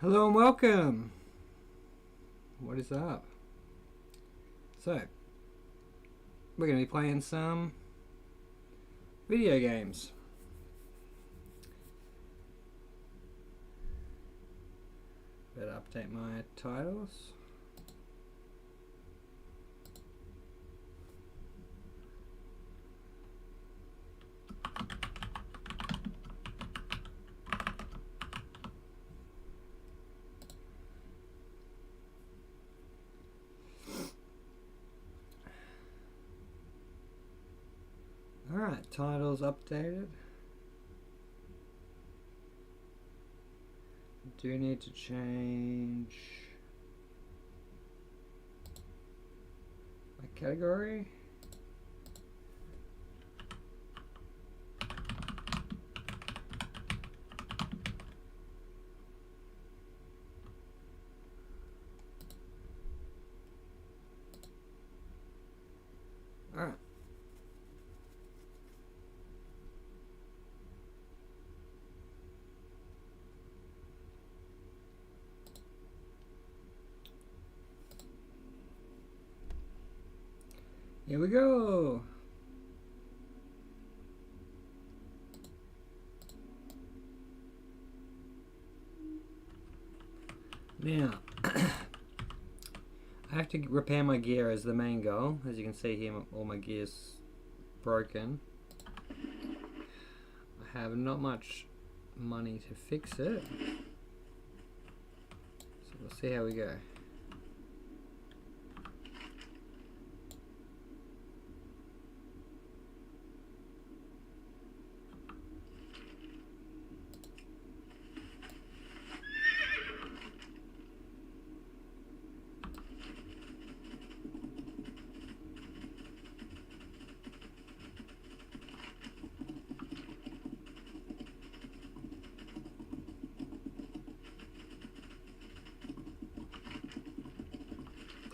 Hello and welcome. What is up? So, we're going to be playing some video games. Better update my titles. Alright, titles updated. Do need to change my category. Alright. Here we go. Now, I have to repair my gear as the main goal. As you can see here, all my gear's broken. I have not much money to fix it. So we'll see how we go.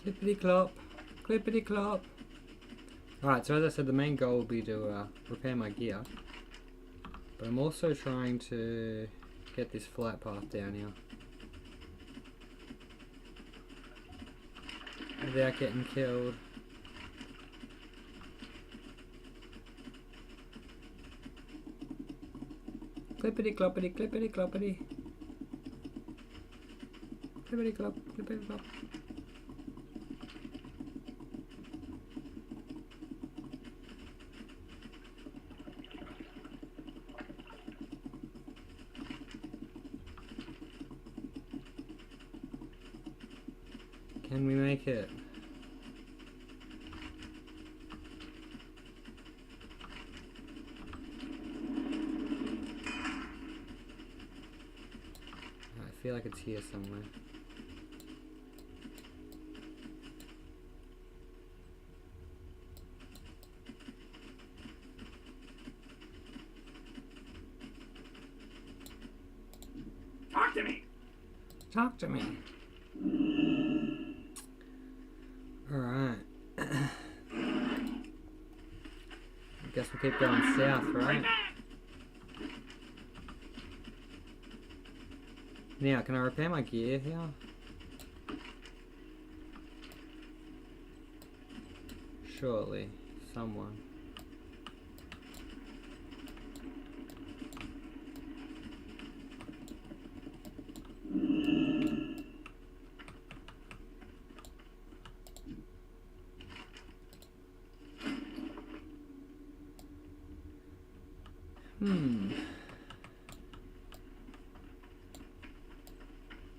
Clippity clop, clippity clop. Alright, so as I said, the main goal will be to repair my gear. But I'm also trying to get this flight path down here without getting killed. Clippity cloppity, clippity cloppity. Clippity clop, clippity clop. Can we make it? I feel like it's here somewhere. Talk to me! Talk to me. Alright. I guess we'll keep going south, right? Now, can I repair my gear here? Surely, someone.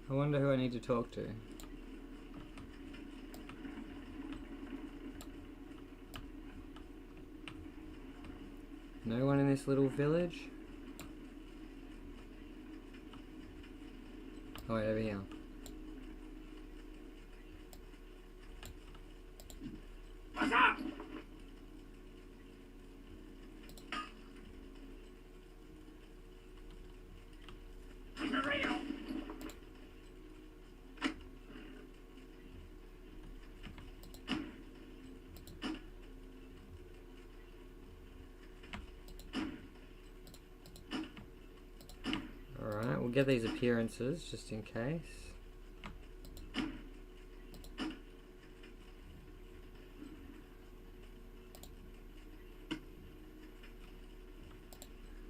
I wonder who I need to talk to. No one in this little village? Oh wait, over here. What's up? Keep it real. get these appearances just in case.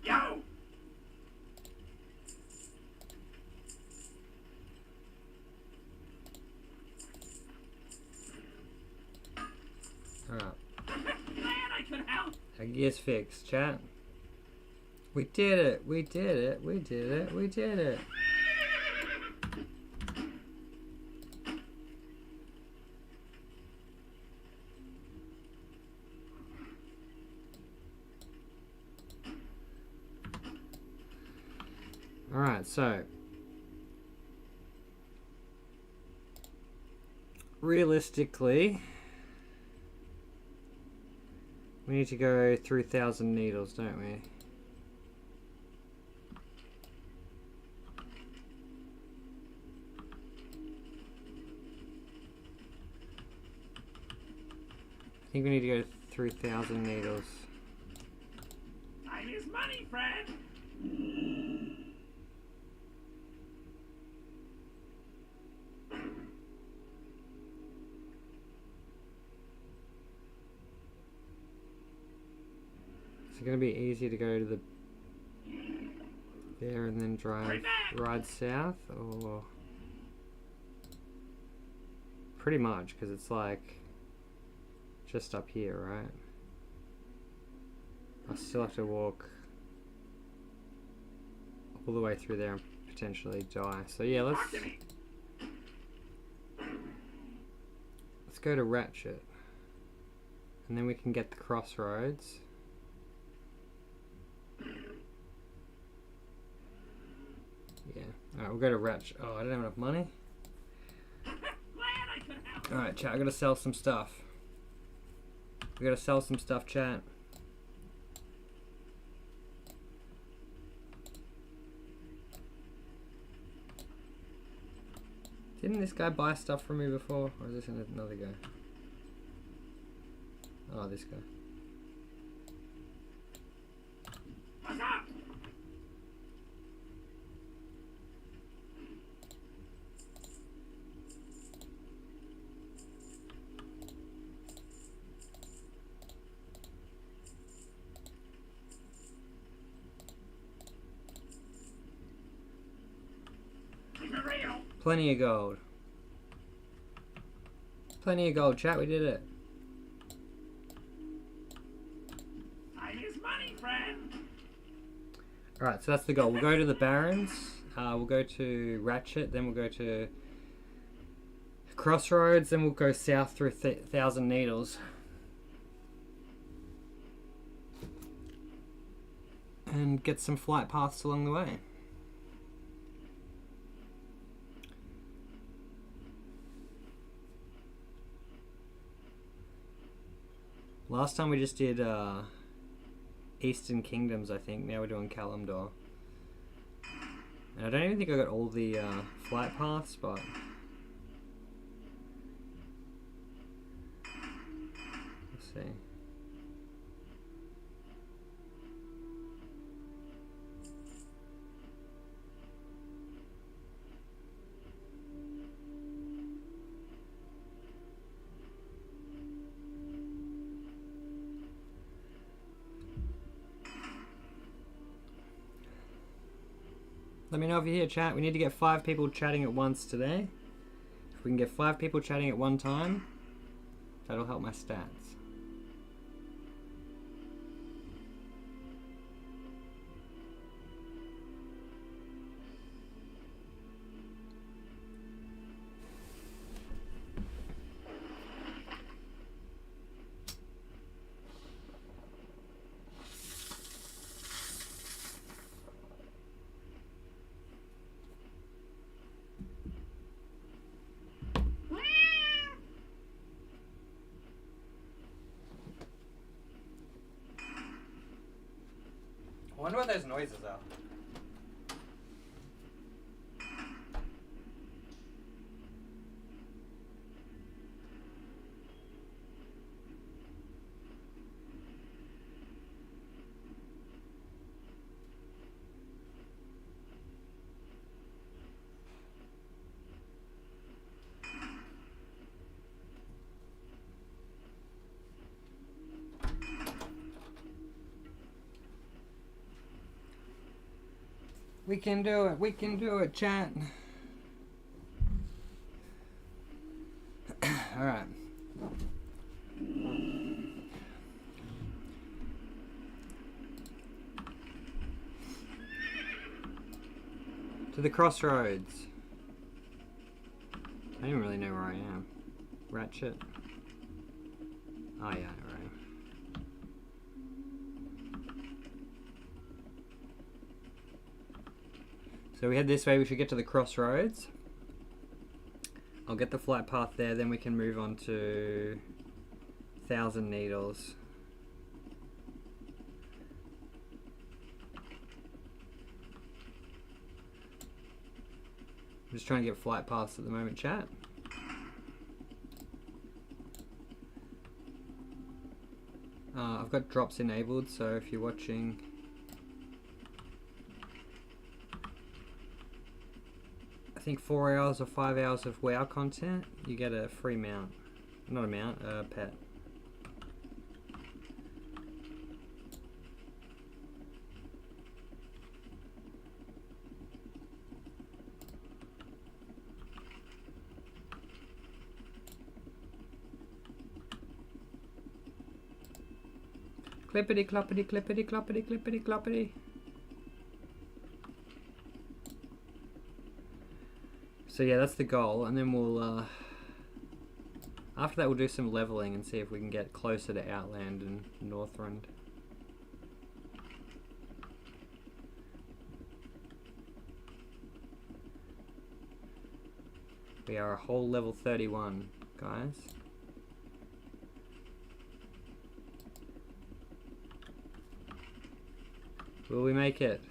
Yo! Alright. Glad I could help. Our gear's fixed, chat. We did it! We did it! We did it! We did it! Alright, so realistically we need to go through 1,000 needles, don't we? I think we need to go through 1,000 needles. Time is money, friend. Is it going to be easy to go to the there and then drive ride south, or pretty much because it's like just up here, right? I still have to walk all the way through there and potentially die. So yeah, let's go to Ratchet, and then we can get the crossroads. Yeah. Alright, we'll go to Ratchet. Oh, I don't have enough money. Alright, chat, I gotta sell some stuff. We gotta sell some stuff, chat. Didn't this guy buy stuff from me before? Or is this another guy? Oh, this guy. What's up? Plenty of gold. Plenty of gold, chat. We did it. Time is money, friend. Alright, so that's the goal. We'll go to the Barrens. We'll go to Ratchet. Then we'll go to Crossroads. Then we'll go south through 1,000 Needles. And get some flight paths along the way. Last time we just did Eastern Kingdoms, I think. Now we're doing Kalimdor. And I don't even think I got all the flight paths, but let's see. Let me know if you're here, chat. We need to get 5 people chatting at once today. If we can get 5 people chatting at one time, that'll help my stats. I wonder what those noises are. We can do it. We can do it, chat. All right. To the crossroads. I don't really know where I am. Ratchet. Oh yeah, right. So we head this way, we should get to the crossroads. I'll get the flight path there, then we can move on to 1,000 Needles. I'm just trying to get flight paths at the moment, chat. I've got drops enabled, so if you're watching, I think 4 hours or 5 hours of WoW content, you get a free mount. Not a mount, a pet. Clippity cloppity clippity cloppity clippity cloppity. So yeah, that's the goal, and then we'll after that we'll do some leveling and see if we can get closer to Outland and Northrend. We are a whole level 31, guys. Will we make it?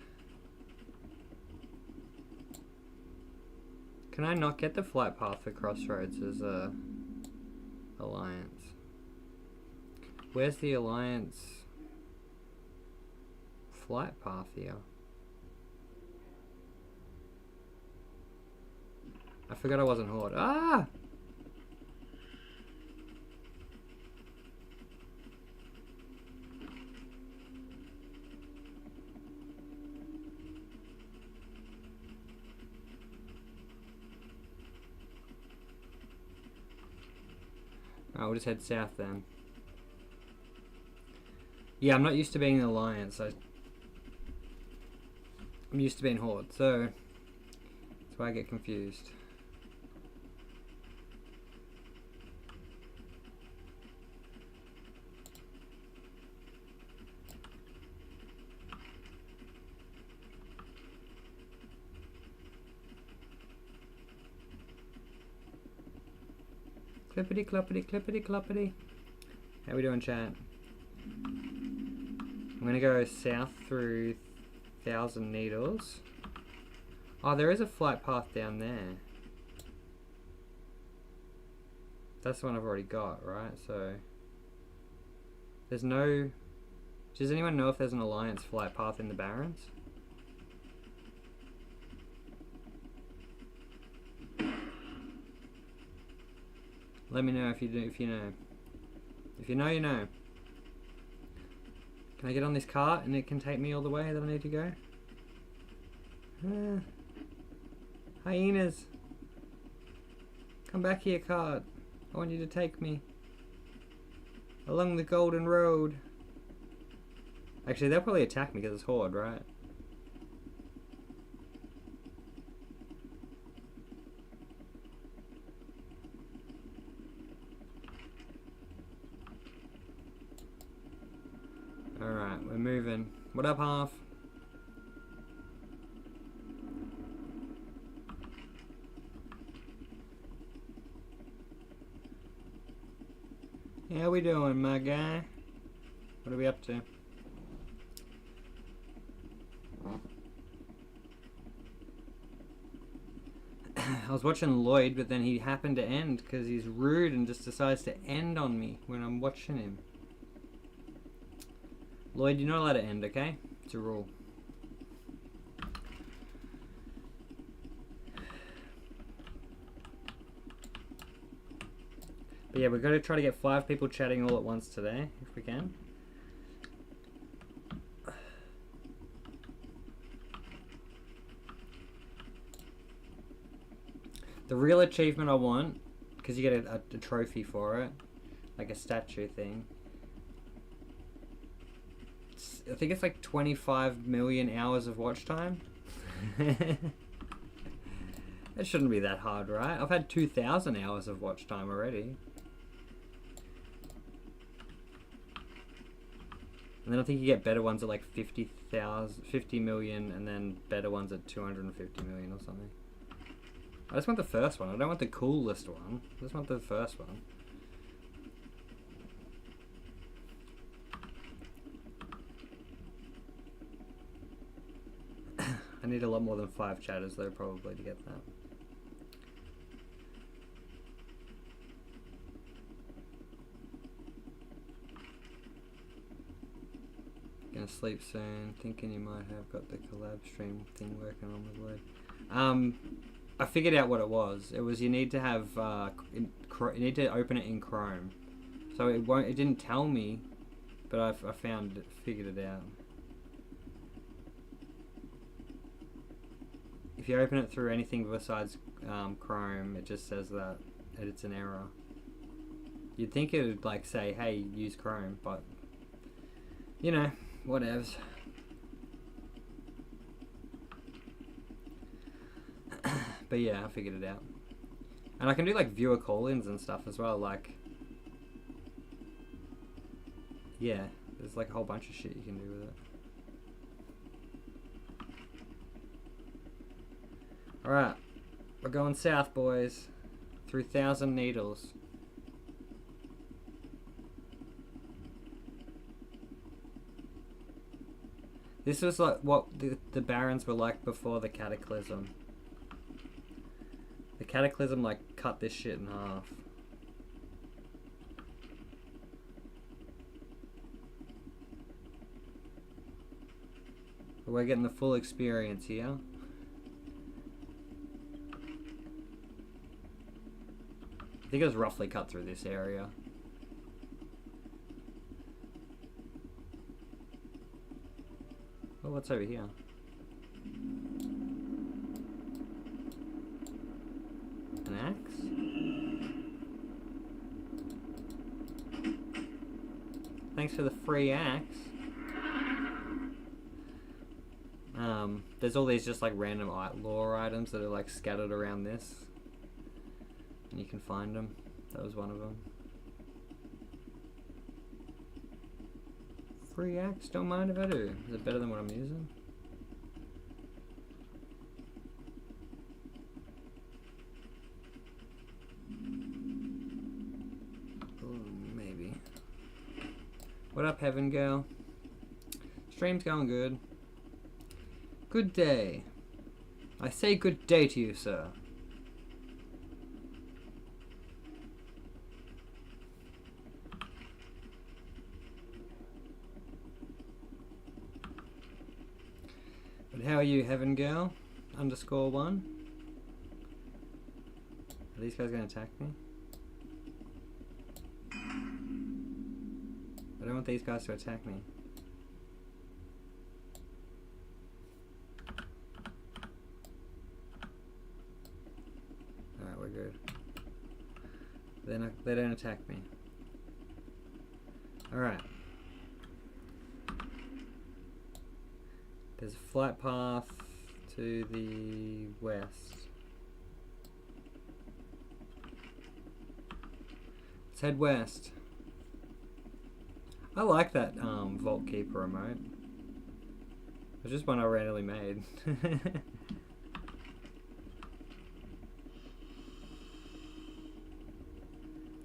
Can I not get the flight path for Crossroads as a Alliance? Where's the Alliance flight path here? I forgot I wasn't Horde. Ah! Oh, we'll just head south then. Yeah, I'm not used to being an Alliance. I'm used to being Horde, so that's why I get confused. Clippity cloppity clippity cloppity. How we doing, chat? I'm gonna go south through 1,000 Needles. Oh, there is a flight path down there. That's the one I've already got, right? So there's no... Does anyone know if there's an Alliance flight path in the Barrens? Let me know if you do, if you know. If you know, you know. Can I get on this cart and it can take me all the way that I need to go? Hyenas! Come back here, cart. I want you to take me along the golden road. Actually, they'll probably attack me because it's Horde, right? Alright, we're moving. What up, half? How we doing, my guy? What are we up to? I was watching Lloyd, but then he happened to end because he's rude and just decides to end on me when I'm watching him. Lloyd, you're not allowed to end, okay? It's a rule. But yeah, we've got to try to get 5 people chatting all at once today, if we can. The real achievement I want, because you get a trophy for it, like a statue thing. I think it's like 25 million hours of watch time. It shouldn't be that hard, right? I've had 2,000 hours of watch time already. And then I think you get better ones at like 50 million, and then better ones at 250 million or something. I just want the first one. I don't want the coolest one. I just want the first one. I need a lot more than 5 chatters though, probably, to get that. Gonna sleep soon. Thinking you might have got the collab stream thing working on the blue. I figured out what it was. It was you need to have you need to open it in Chrome. So it won't. It didn't tell me, but I figured it out. If you open it through anything besides Chrome, it just says that it's an error. You'd think it would like say, "Hey, use Chrome," but you know, whatevs. But yeah, I figured it out, and I can do like viewer call-ins and stuff as well. Like, yeah, there's like a whole bunch of shit you can do with it. Alright, we're going south, boys. Through Thousand Needles. This was like what the Barrens were like before the Cataclysm. The Cataclysm like cut this shit in half. But we're getting the full experience here. I think it was roughly cut through this area. Oh, what's over here? An axe? Thanks for the free axe. There's all these just like random lore items that are like scattered around this. And you can find them. That was one of them. Free axe, don't mind if I do. Is it better than what I'm using? Ooh, maybe. What up, Heaven Girl? Stream's going good. Good day. I say good day to you, sir. But how are you, Heaven Girl? _1. Are these guys gonna attack me? I don't want these guys to attack me. Alright, we're good. They don't attack me. Alright. There's a flight path to the west. Let's head west. I like that Vault Keeper remote. It was just one I randomly made.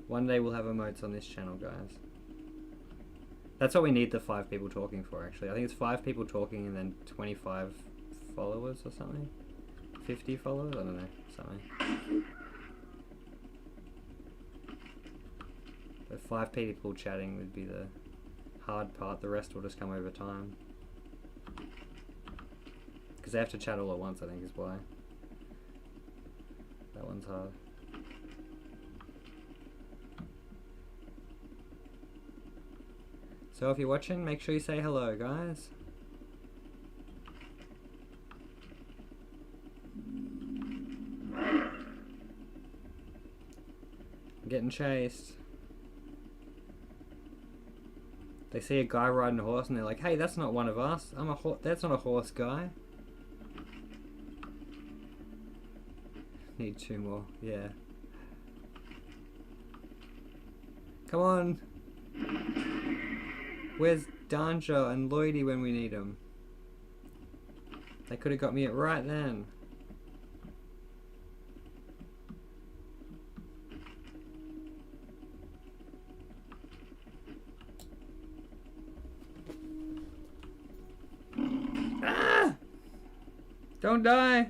One day we'll have emotes on this channel, guys. That's what we need the 5 people talking for, actually. I think it's 5 people talking and then 25 followers or something. 50 followers? I don't know. Something. But 5 people chatting would be the hard part. The rest will just come over time. Because they have to chat all at once, I think, is why. That one's hard. So if you're watching, make sure you say hello, guys. I'm getting chased. They see a guy riding a horse and they're like, hey, that's not one of us. I'm a that's not a horse guy. Need 2 more, yeah. Come on. Where's Danja and Lloydie when we need them? They could have got me it right then. Ah! Don't die!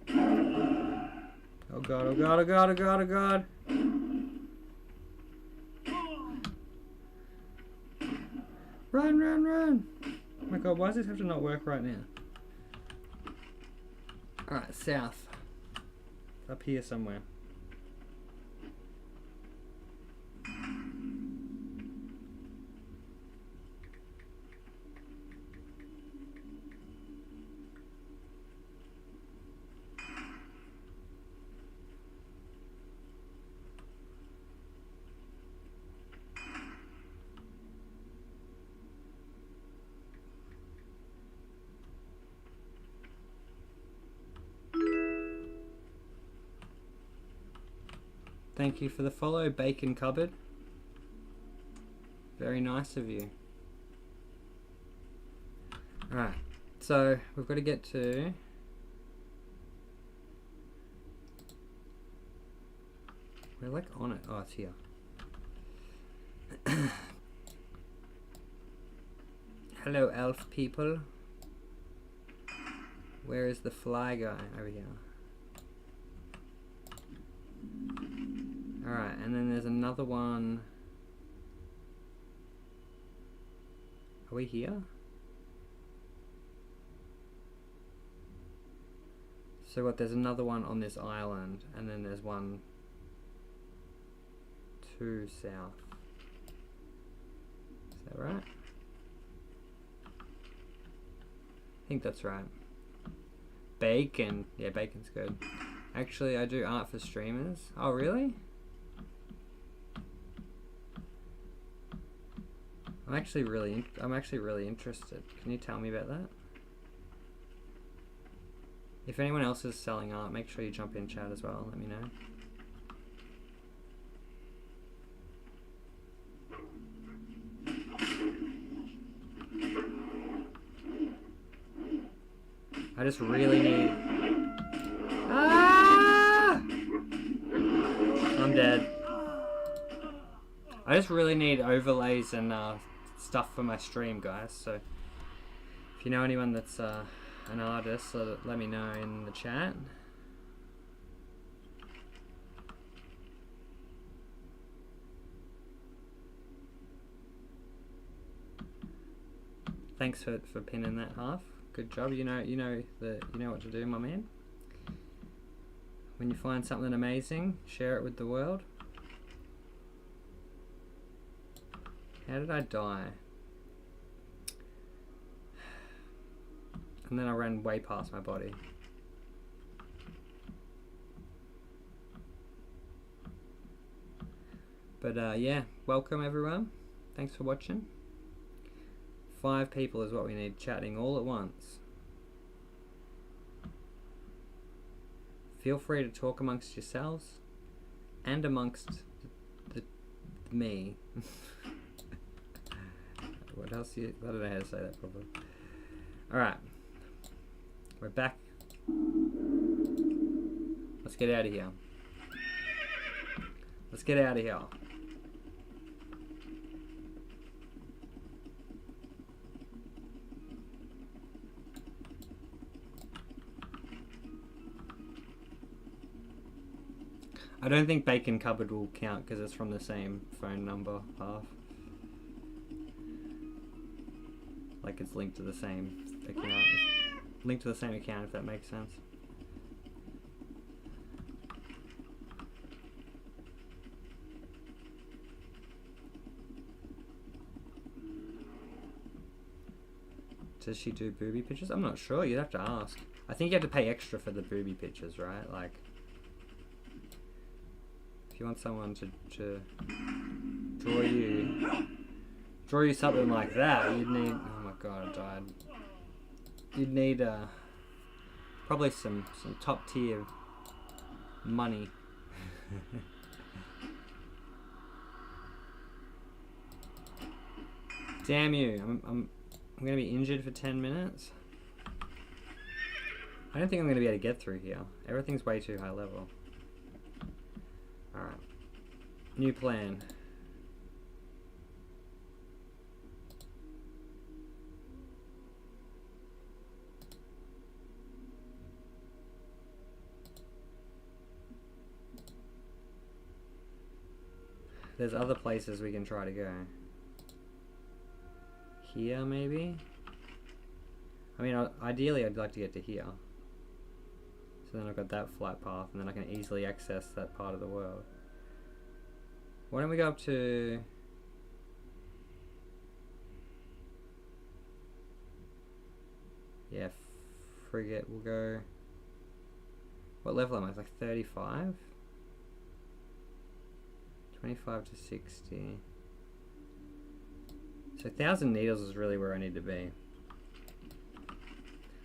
Oh god, oh god, oh god, oh god, oh god. Run, run, run! Oh my god, why does this have to not work right now? Alright, south. Up here somewhere. Thank you for the follow, Bacon Cupboard. Very nice of you. Alright, so we've got to get to... We're like on it. Oh, it's here. Hello, elf people. Where is the fly guy? Over here. Alright, and then there's another one. Are we here? So what, there's another one on this island, and then there's one to south. Is that right? I think that's right. Bacon. Yeah, bacon's good. Actually, I do art for streamers. Oh, really? I'm actually really interested. Can you tell me about that? If anyone else is selling art, make sure you jump in chat as well. Let me know. I just really need... Ah! I'm dead. I just really need overlays and stuff for my stream, guys. So if you know anyone that's an artist, let me know in the chat. Thanks for pinning that half. Good job. You know what to do, my man. When you find something amazing, share it with the world. How did I die? And then I ran way past my body. But yeah, welcome everyone. Thanks for watching. 5 people is what we need chatting all at once. Feel free to talk amongst yourselves and amongst me. What else? I don't know how to say that properly. Alright. We're back. Let's get out of here. Let's get out of here. I don't think Bacon Cupboard will count because it's from the same phone number half. Like it's linked to the same account. Linked to the same account, if that makes sense. Does she do booby pictures? I'm not sure. You'd have to ask. I think you have to pay extra for the booby pictures, right? Like, if you want someone to draw you something like that, you'd need. Oh my god, I died. You'd need probably some top tier money. Damn you! I'm gonna be injured for 10 minutes. I don't think I'm gonna be able to get through here. Everything's way too high level. Alright. New plan. There's other places we can try to go. Here, maybe? I mean, ideally I'd like to get to here. So then I've got that flight path, and then I can easily access that part of the world. Why don't we go up to... Yeah, frigate, we'll go... What level am I? Like 35? 25 to 60. So 1,000 needles is really where I need to be.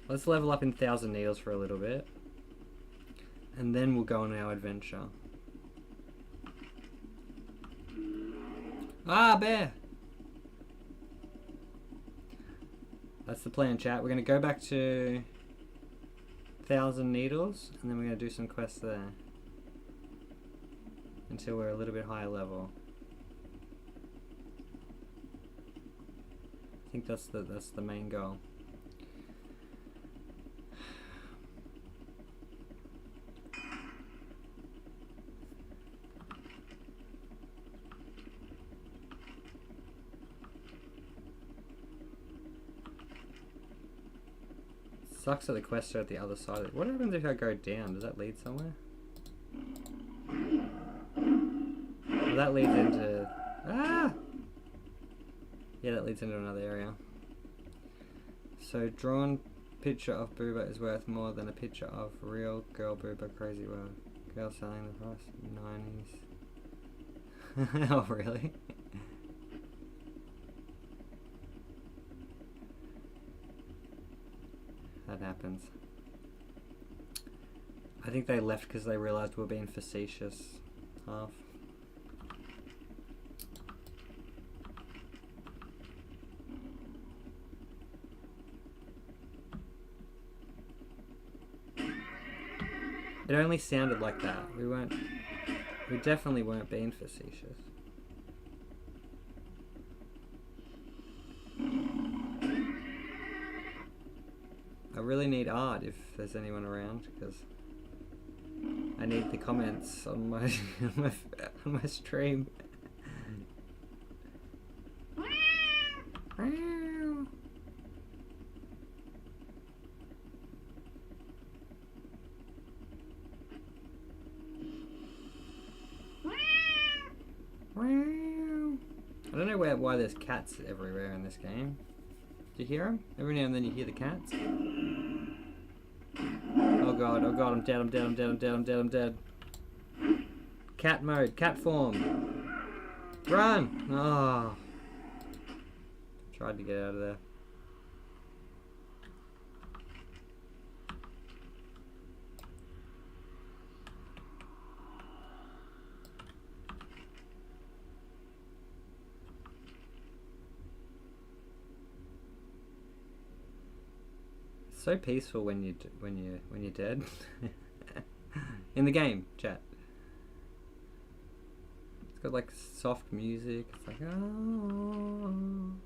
Let's level up in 1,000 needles for a little bit. And then we'll go on our adventure. Ah, bear! That's the plan, chat. We're going to go back to 1,000 needles, and then we're going to do some quests there. Until we're a little bit higher level. I think that's the main goal. Sucks that the quests are at the other side of it. What happens if I go down? Does that lead somewhere? Well, that leads into... Ah! Yeah, that leads into another area. So, drawn picture of Booba is worth more than a picture of real girl Booba. Crazy word. Girl selling the price. 90s. Oh, really? That happens. I think they left because they realised we were being facetious. Half. It only sounded like that. We definitely weren't being facetious. I really need art if there's anyone around, because I need the comments on my on my stream. I don't know why there's cats everywhere in this game. Do you hear them? Every now and then you hear the cats. Oh god, I'm dead, I'm dead, I'm dead, I'm dead, I'm dead, I'm dead. Cat mode, cat form. Run! Oh. Tried to get out of there. So peaceful when you're dead. In the game, chat. It's got like soft music. It's like oh.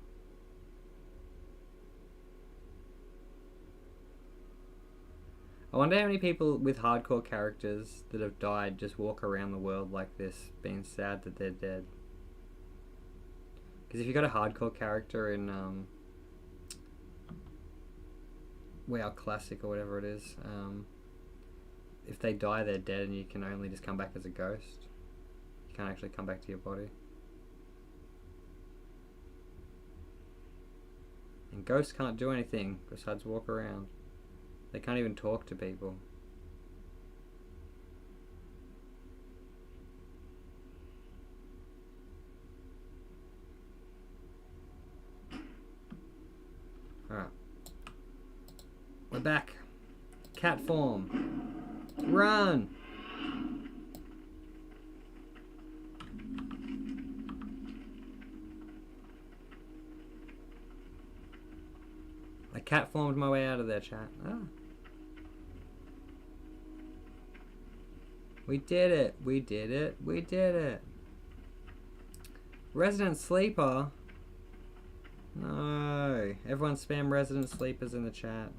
I wonder how many people with hardcore characters that have died just walk around the world like this, being sad that they're dead. Because if you got a hardcore character in WoW Classic or whatever it is, if they die they're dead and you can only just come back as a ghost. You can't actually come back to your body. And ghosts can't do anything besides walk around. They can't even talk to people. Alright. We're back. Cat form. Run! I cat formed my way out of there, chat. Ah. We did it. We did it. We did it. Resident Sleeper? No. Everyone spam Resident Sleepers in the chat.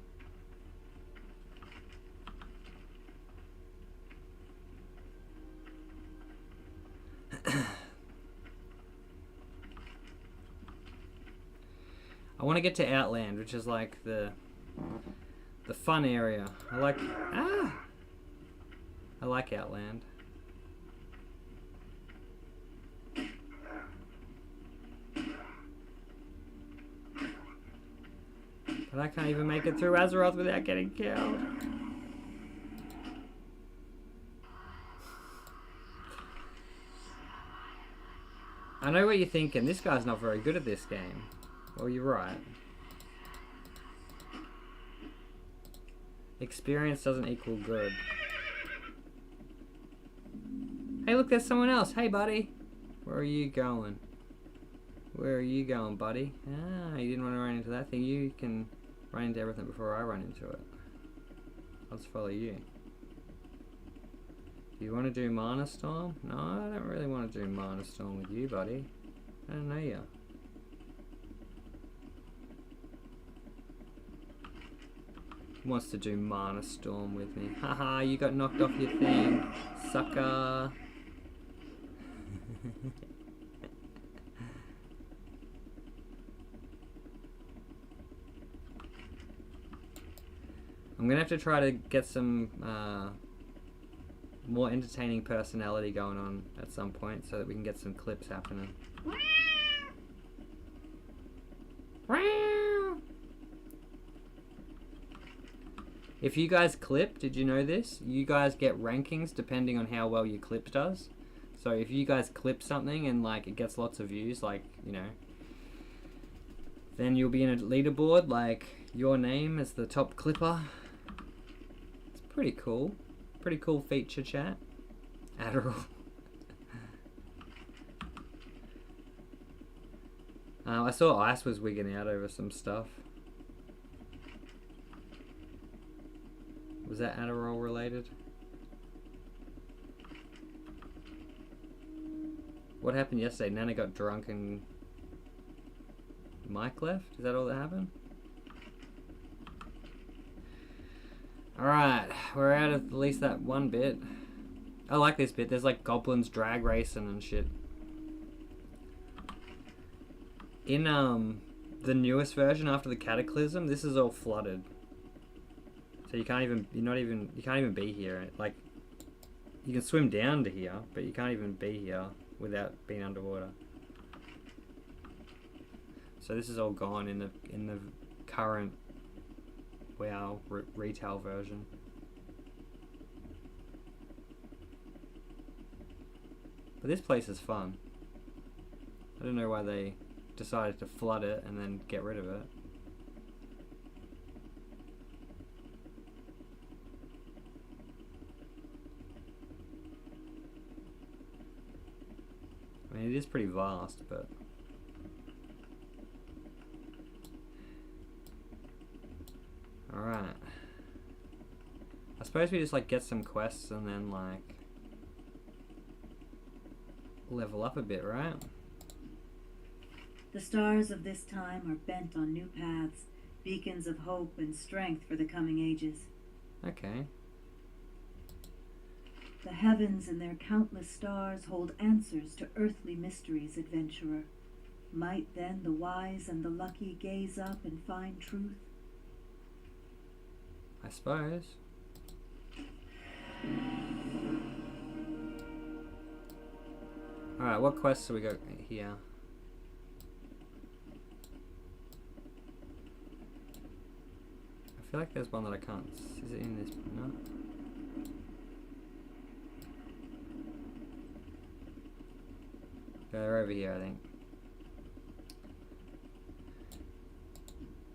I want to get to Outland, which is like the fun area. I like Outland. But I can't even make it through Azeroth without getting killed. I know what you're thinking. This guy's not very good at this game. Well, you're right. Experience doesn't equal good. Hey, look, there's someone else. Hey, buddy. Where are you going? Where are you going, buddy? Ah, you didn't want to run into that thing. You can run into everything before I run into it. I'll just follow you. Do you want to do Mana Storm? No, I don't really want to do Mana Storm with you, buddy. I don't know you. Who wants to do Mana Storm with me? Haha, you got knocked off your thing, sucker. I'm gonna have to try to get some more entertaining personality going on at some point so that we can get some clips happening. If you guys clip, did you know this? You guys get rankings depending on how well your clip does. So if you guys clip something and like it gets lots of views, like, you know, then you'll be in a leaderboard, like your name is the top clipper. It's pretty cool. Pretty cool feature, chat. Adderall. I saw Ice was wigging out over some stuff. Was that Adderall related? What happened yesterday? Nana got drunk and Mike left? Is that all that happened? Alright, we're out of at least that one bit. I like this bit. There's like goblins drag racing and shit. In the newest version after the Cataclysm, this is all flooded. So you can't even, you can't even be here. Like, you can swim down to here, but you can't even be here without being underwater. So this is all gone in the current WoW retail version. But this place is fun. I don't know why they decided to flood it and then get rid of it. I mean, it is pretty vast, but... Alright. I suppose we just, like, get some quests and then, like... level up a bit, right? The stars of this time are bent on new paths, beacons of hope and strength for the coming ages. Okay. The heavens and their countless stars hold answers to earthly mysteries, adventurer. Might then the wise and the lucky gaze up and find truth? I suppose. Alright, what quests do we got here? I feel like there's one that I can't. Is it in this? No. Okay, they're over here, I think.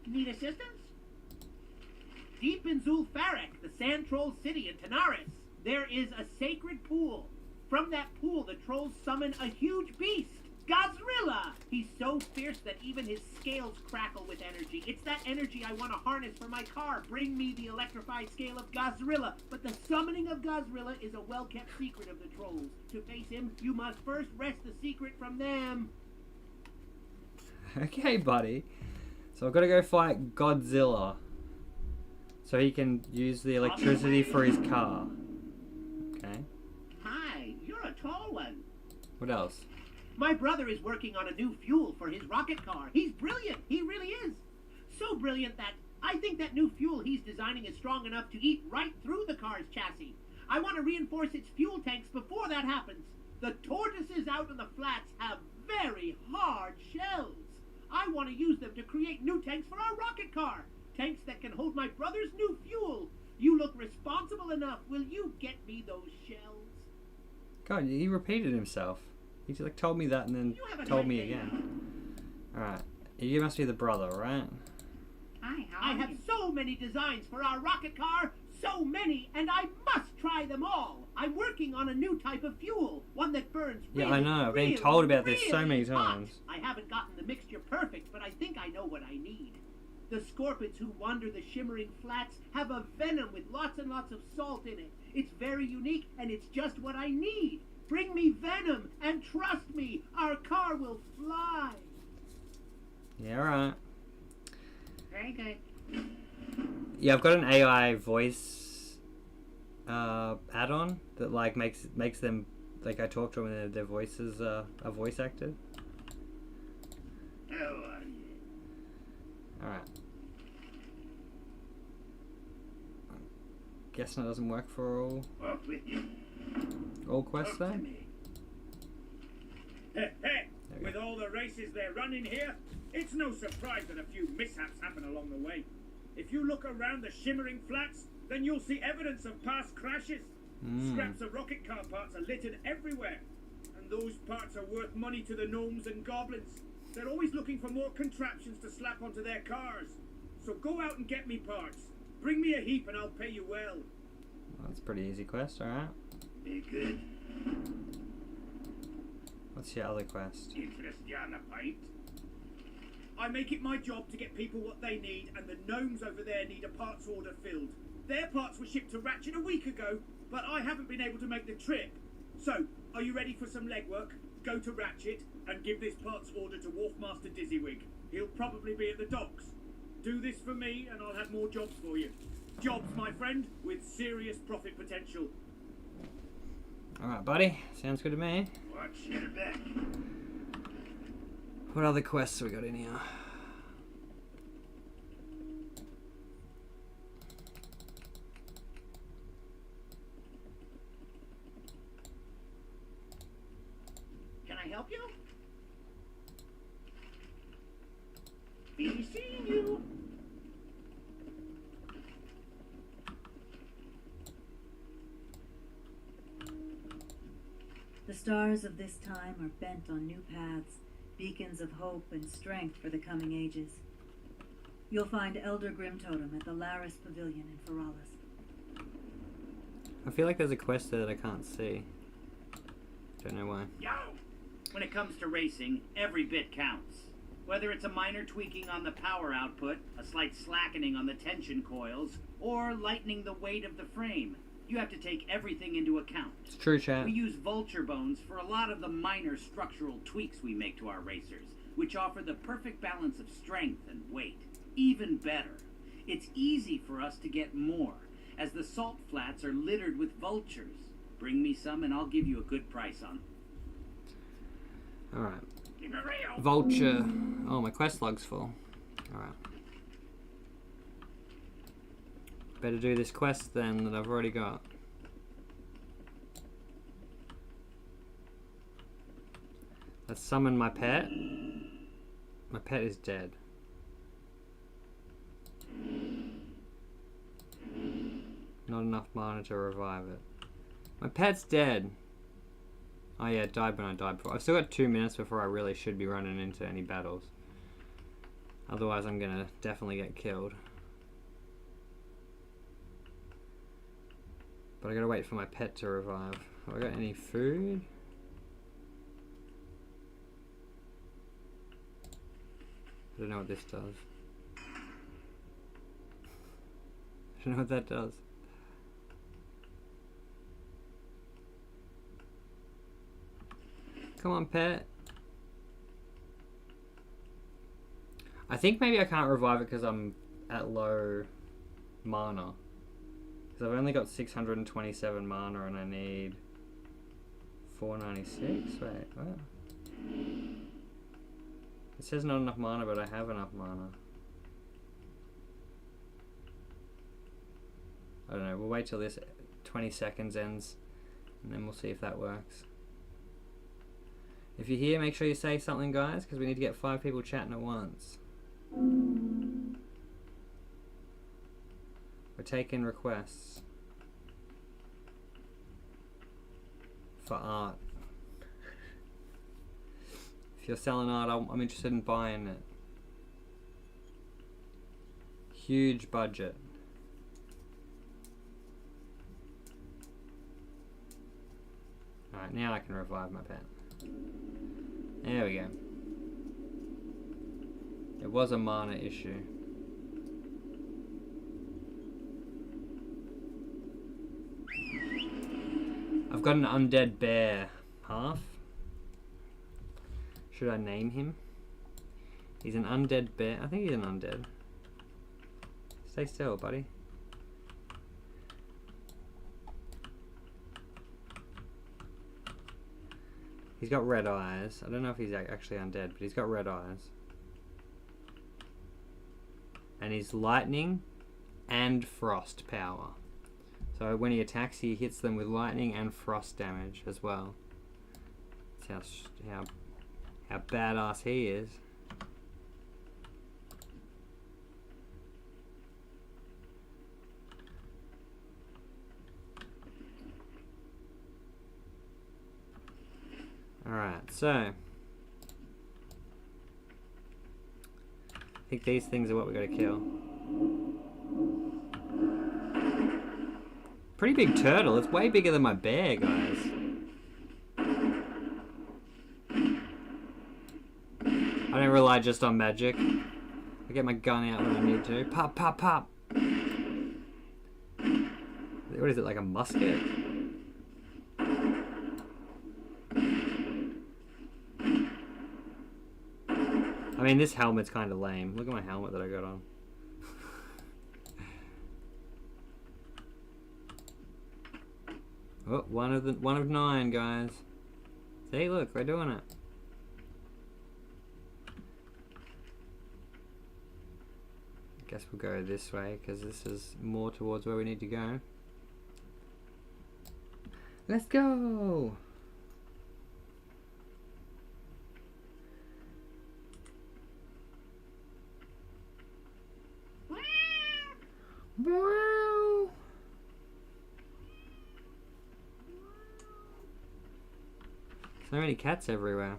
Need assistance? Deep in Zul'Farrak, the Sand Troll City in Tanaris, there is a sacred pool. From that pool, the trolls summon a huge beast, Gazrilla! He's so fierce that even his scales crackle with energy. It's that energy I want to harness for my car. Bring me the electrified scale of Gazrilla. But the summoning of Gazrilla is a well-kept secret of the trolls. To face him, you must first wrest the secret from them. Okay, buddy. So I've got to go fight Godzilla. So he can use the electricity for his car. Okay. Hi, you're a tall one. What else? My brother is working on a new fuel for his rocket car. He's brilliant. He really is. So brilliant that I think that new fuel he's designing is strong enough to eat right through the car's chassis. I want to reinforce its fuel tanks before that happens. The tortoises out in the flats have very hard shells. I want to use them to create new tanks for our rocket car. Tanks that can hold my brother's new fuel. You look responsible enough. Will you get me those shells? God, he repeated himself. He just like told me that and then You have a told nice me day again. Alright. You must be the brother, right? Hi, how I have so many designs for our rocket car. So many, and I must try them all. I'm working on a new type of fuel. One that burns really, Yeah, I know. I've been really, told about this so really many hot. times. I haven't gotten the mixture perfect, but I think I know what I need. The scorpions who wander the shimmering flats have a venom with lots and lots of salt in it. It's very unique, and it's just what I need. Bring me venom, and trust me, our car will fly. Yeah, alright. Very good. Yeah, I've got an AI voice add-on that like makes them like I talk to them and their voices are voice acted. Oh, Alright. Guessing it doesn't work for Off with you. all quests Talk to then? me. Hey, There we with all the races they're running here, it's no surprise that a few mishaps happen along the way. If you look around the shimmering flats, then you'll see evidence of past crashes. Scraps of rocket car parts are littered everywhere, and those parts are worth money to the gnomes and goblins. They're always looking for more contraptions to slap onto their cars. So go out and get me parts. Bring me a heap and I'll pay you well. That's a pretty easy quest, alright. Be good. What's your other quest? Interest you on a pint? I make it my job to get people what they need, and the gnomes over there need a parts order filled. Their parts were shipped to Ratchet a week ago, but I haven't been able to make the trip. So, are you ready for some legwork? Go to Ratchet and give this parts order to Wharfmaster Dizzywig. He'll probably be at the docks. Do this for me and I'll have more jobs for you. Jobs, my friend, with serious profit potential. Alright, buddy. Sounds good to me. Watch your back. What other quests we got in here? Can I help you? Be seeing you. The stars of this time are bent on new paths, beacons of hope and strength for the coming ages. You'll find Elder Grim Totem at the Laris Pavilion in Feralis. I feel like there's a quest there that I can't see. Don't know why. Yo! When it comes to racing, every bit counts. Whether it's a minor tweaking on the power output, a slight slackening on the tension coils, or lightening the weight of the frame, you have to take everything into account. It's true, chat. We use vulture bones for a lot of the minor structural tweaks we make to our racers, which offer the perfect balance of strength and weight. Even better, it's easy for us to get more, as the salt flats are littered with vultures. Bring me some and I'll give you a good price on them. Alright. Keep it real. Vulture. Oh, my quest log's full. Alright. Better do this quest then that I've already got. Let's summon my pet. My pet is dead. Not enough mana to revive it. My pet's dead. Oh yeah, it died when I died before. I've still got 2 minutes before I really should be running into any battles. Otherwise I'm gonna definitely get killed. But I gotta wait for my pet to revive. Have I got any food? I don't know what this does. I don't know what that does. Come on, pet. I think maybe I can't revive it because I'm at low mana. Because I've only got 627 mana and I need 496. Wait, what? It says not enough mana, but I have enough mana. I don't know, we'll wait till this 20 seconds ends and then we'll see if that works. If you're here, make sure you say something, guys, because we need to get 5 people chatting at once. We're taking requests for art. If you're selling art, I'm interested in buying it. Huge budget. Alright, now I can revive my pet. There we go. It was a mana issue. I've got an undead bear half. Should I name him? He's an undead bear. I think he's an undead. Stay still, buddy. He's got red eyes. I don't know if he's actually undead, but he's got red eyes. And he's lightning and frost power. So when he attacks, he hits them with lightning and frost damage as well. That's how badass he is. Alright, so I think these things are what we gotta kill. Pretty big turtle. It's way bigger than my bear, guys. I don't rely just on magic. I get my gun out when I need to. Pop, pop, pop! What is it, like a musket? I mean, this helmet's kind of lame. Look at my helmet that I got on. Oh, one of 9, guys. See, look, we're doing it. I guess we'll go this way because this is more towards where we need to go. Let's go! Wow! So many cats everywhere.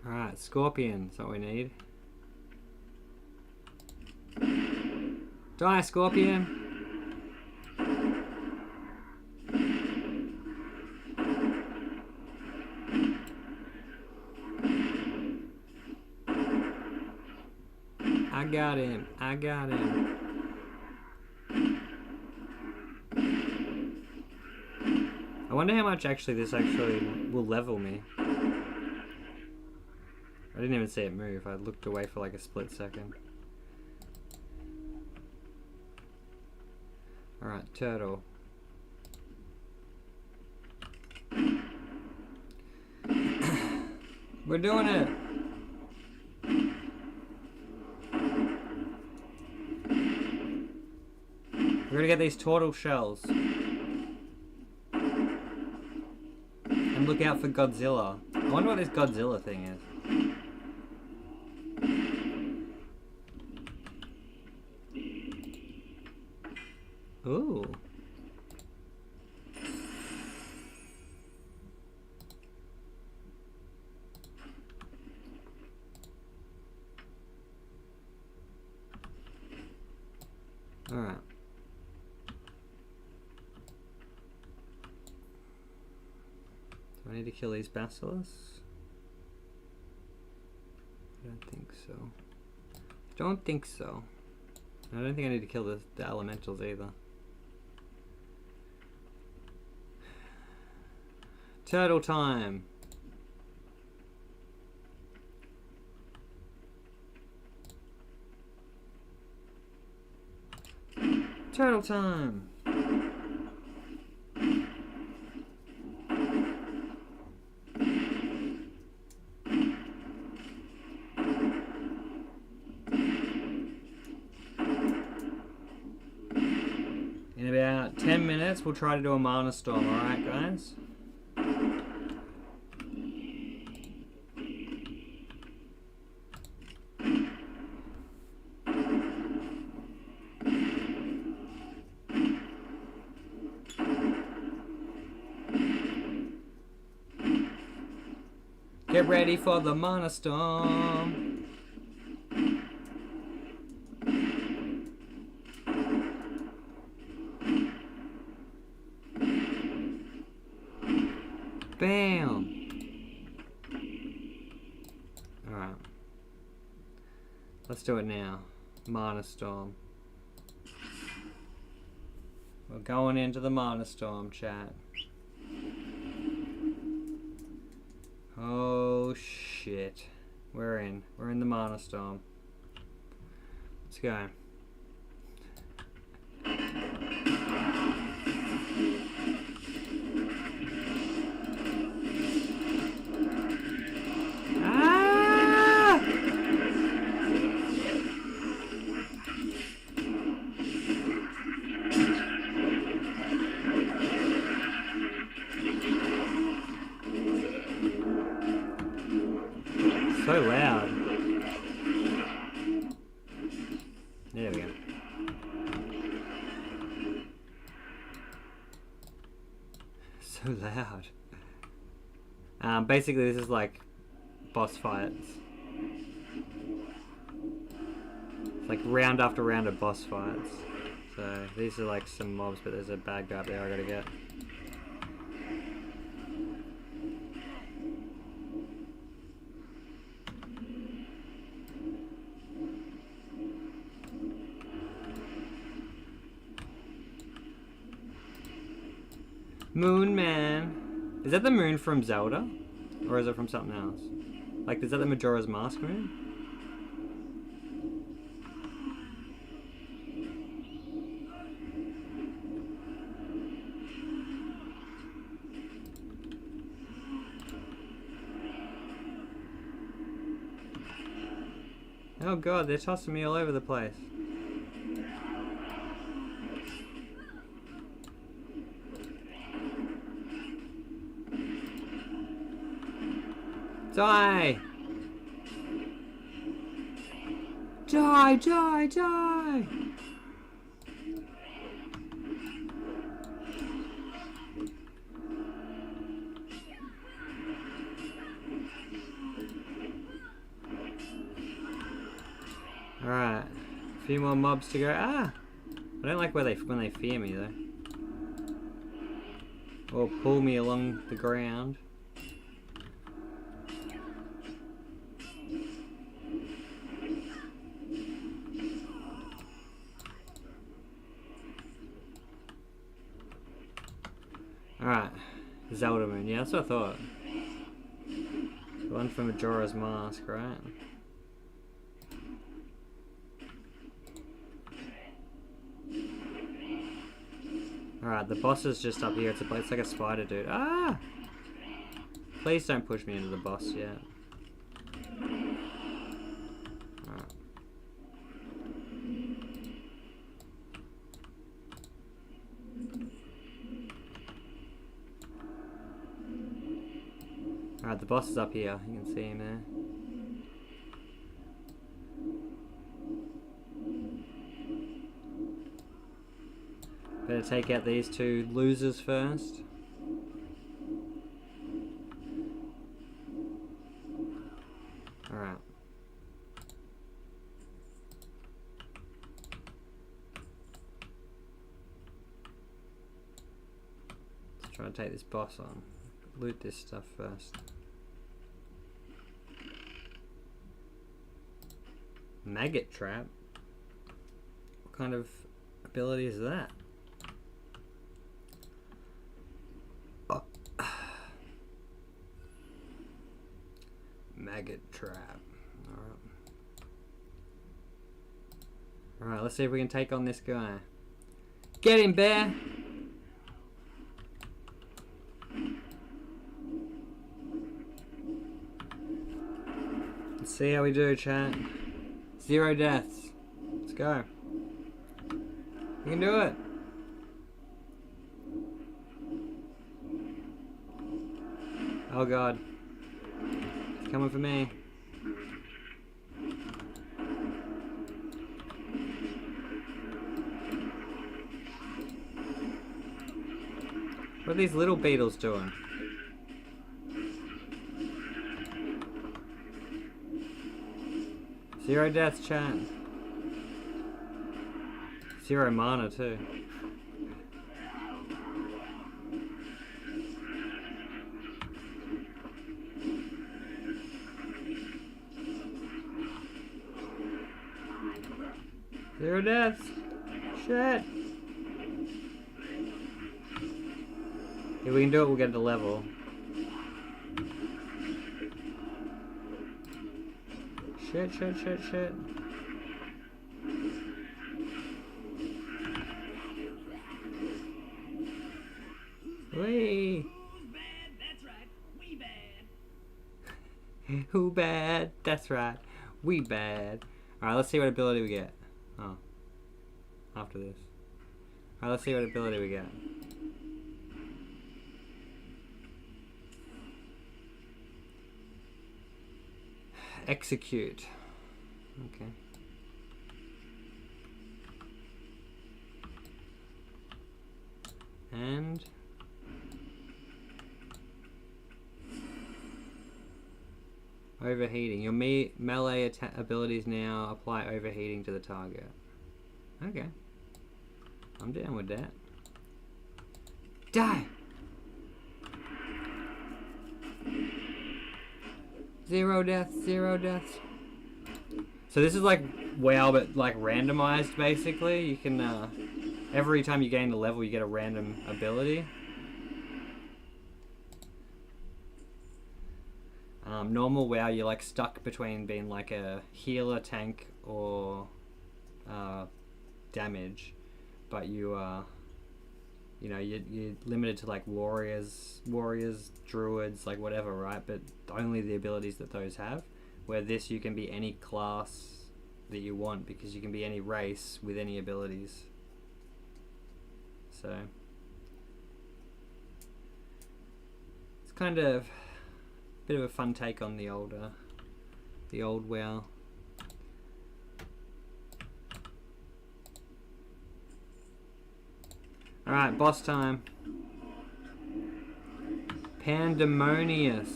Alright, scorpion, that's what we need. Die, scorpion! I got him, I got him. I wonder how much this actually will level me. I didn't even see it move. I looked away for like a split second. Alright, turtle. We're doing it! We're gonna get these turtle shells. And look out for Godzilla. I wonder what this Godzilla thing is. Ooh. Alright. Do I need to kill these basilisks? I don't think so. Don't think so. I don't think I need to kill the elementals either. Turtle time! Turtle time! In about 10 minutes, we'll try to do a mana storm, alright guys? Get ready for the mana storm. Bam. Alright. Let's do it now. Mana storm. We're going into the mana storm, chat. Oh shit. We're in the mana storm. Let's go. Ah! So loud. There we go. So loud. Basically this is like boss fights. It's like round after round of boss fights. So these are like some mobs, but there's a bad guy up there I gotta get. Moon Man. Is that the moon from Zelda? Or is it from something else? Like, is that the Majora's Mask moon? Oh god, they're tossing me all over the place. Die! Die, die, die! Alright. A few more mobs to go. Ah! I don't like when they fear me though. Or pull me along the ground. Alright, Zelda Moon, yeah, that's what I thought. The one from Majora's Mask, right? Alright, the boss is just up here, it's like a spider dude. Ah! Please don't push me into the boss yet. Alright. Alright, the boss is up here. You can see him there. Better take out these two losers first. Alright. Let's try to take this boss on. Loot this stuff first. Maggot trap? What kind of ability is that? Oh. Maggot trap. Alright. Alright, let's see if we can take on this guy. Get him, bear! Let's see how we do, chat. 0 deaths. Let's go. We can do it. Oh god. It's coming for me. What are these little beetles doing? Zero deaths, chat. 0 mana too. Zero deaths. Shit. If we can do it, we'll get to level. Shit, shit, shit, shit. Wee. Who bad? That's right. We bad. Alright, let's see what ability we get. Oh. After this. Alright, let's see what ability we get. Execute. Okay. And overheating. Your melee abilities now apply overheating to the target. Okay. I'm down with that. Die! 0 deaths, 0 deaths. So this is like WoW, but like randomized basically. You can, every time you gain a level, you get a random ability. Normal WoW, you're like stuck between being like a healer, tank, or damage, but you you know, you're limited to like warriors, druids, like whatever, right? But only the abilities that those have. Where this, you can be any class that you want, because you can be any race with any abilities. So it's kind of a bit of a fun take on the old WoW. Alright, boss time. Pandemonious.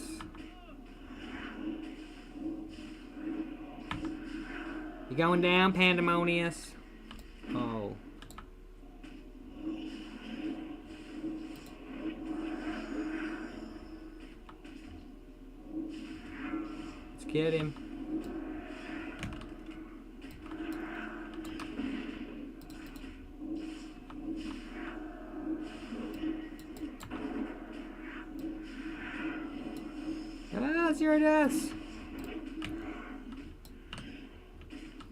You going down, Pandemonious? Oh. Let's get him. Ah, 0 deaths.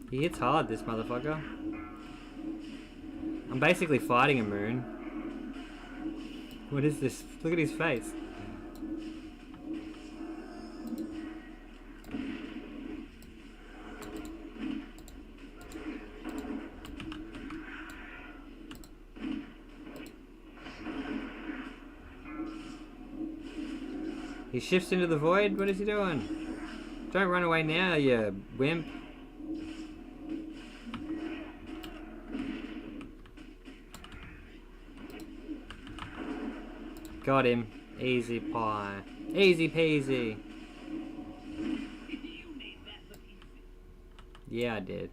He hits hard, this motherfucker. I'm basically fighting a moon. What is this? Look at his face. He shifts into the void? What is he doing? Don't run away now, you wimp. Got him. Easy pie. Easy peasy. You made that look easy. Yeah, I did.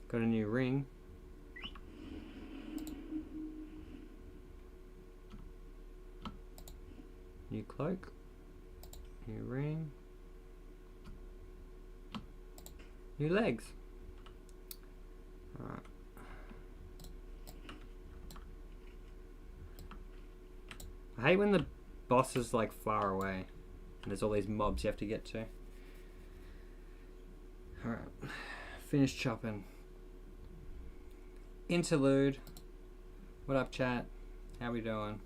Got a new ring. New cloak. New ring. New legs. Alright. I hate when the boss is like far away and there's all these mobs you have to get to. Alright. Finish chopping. Interlude. What up, chat? How we doing?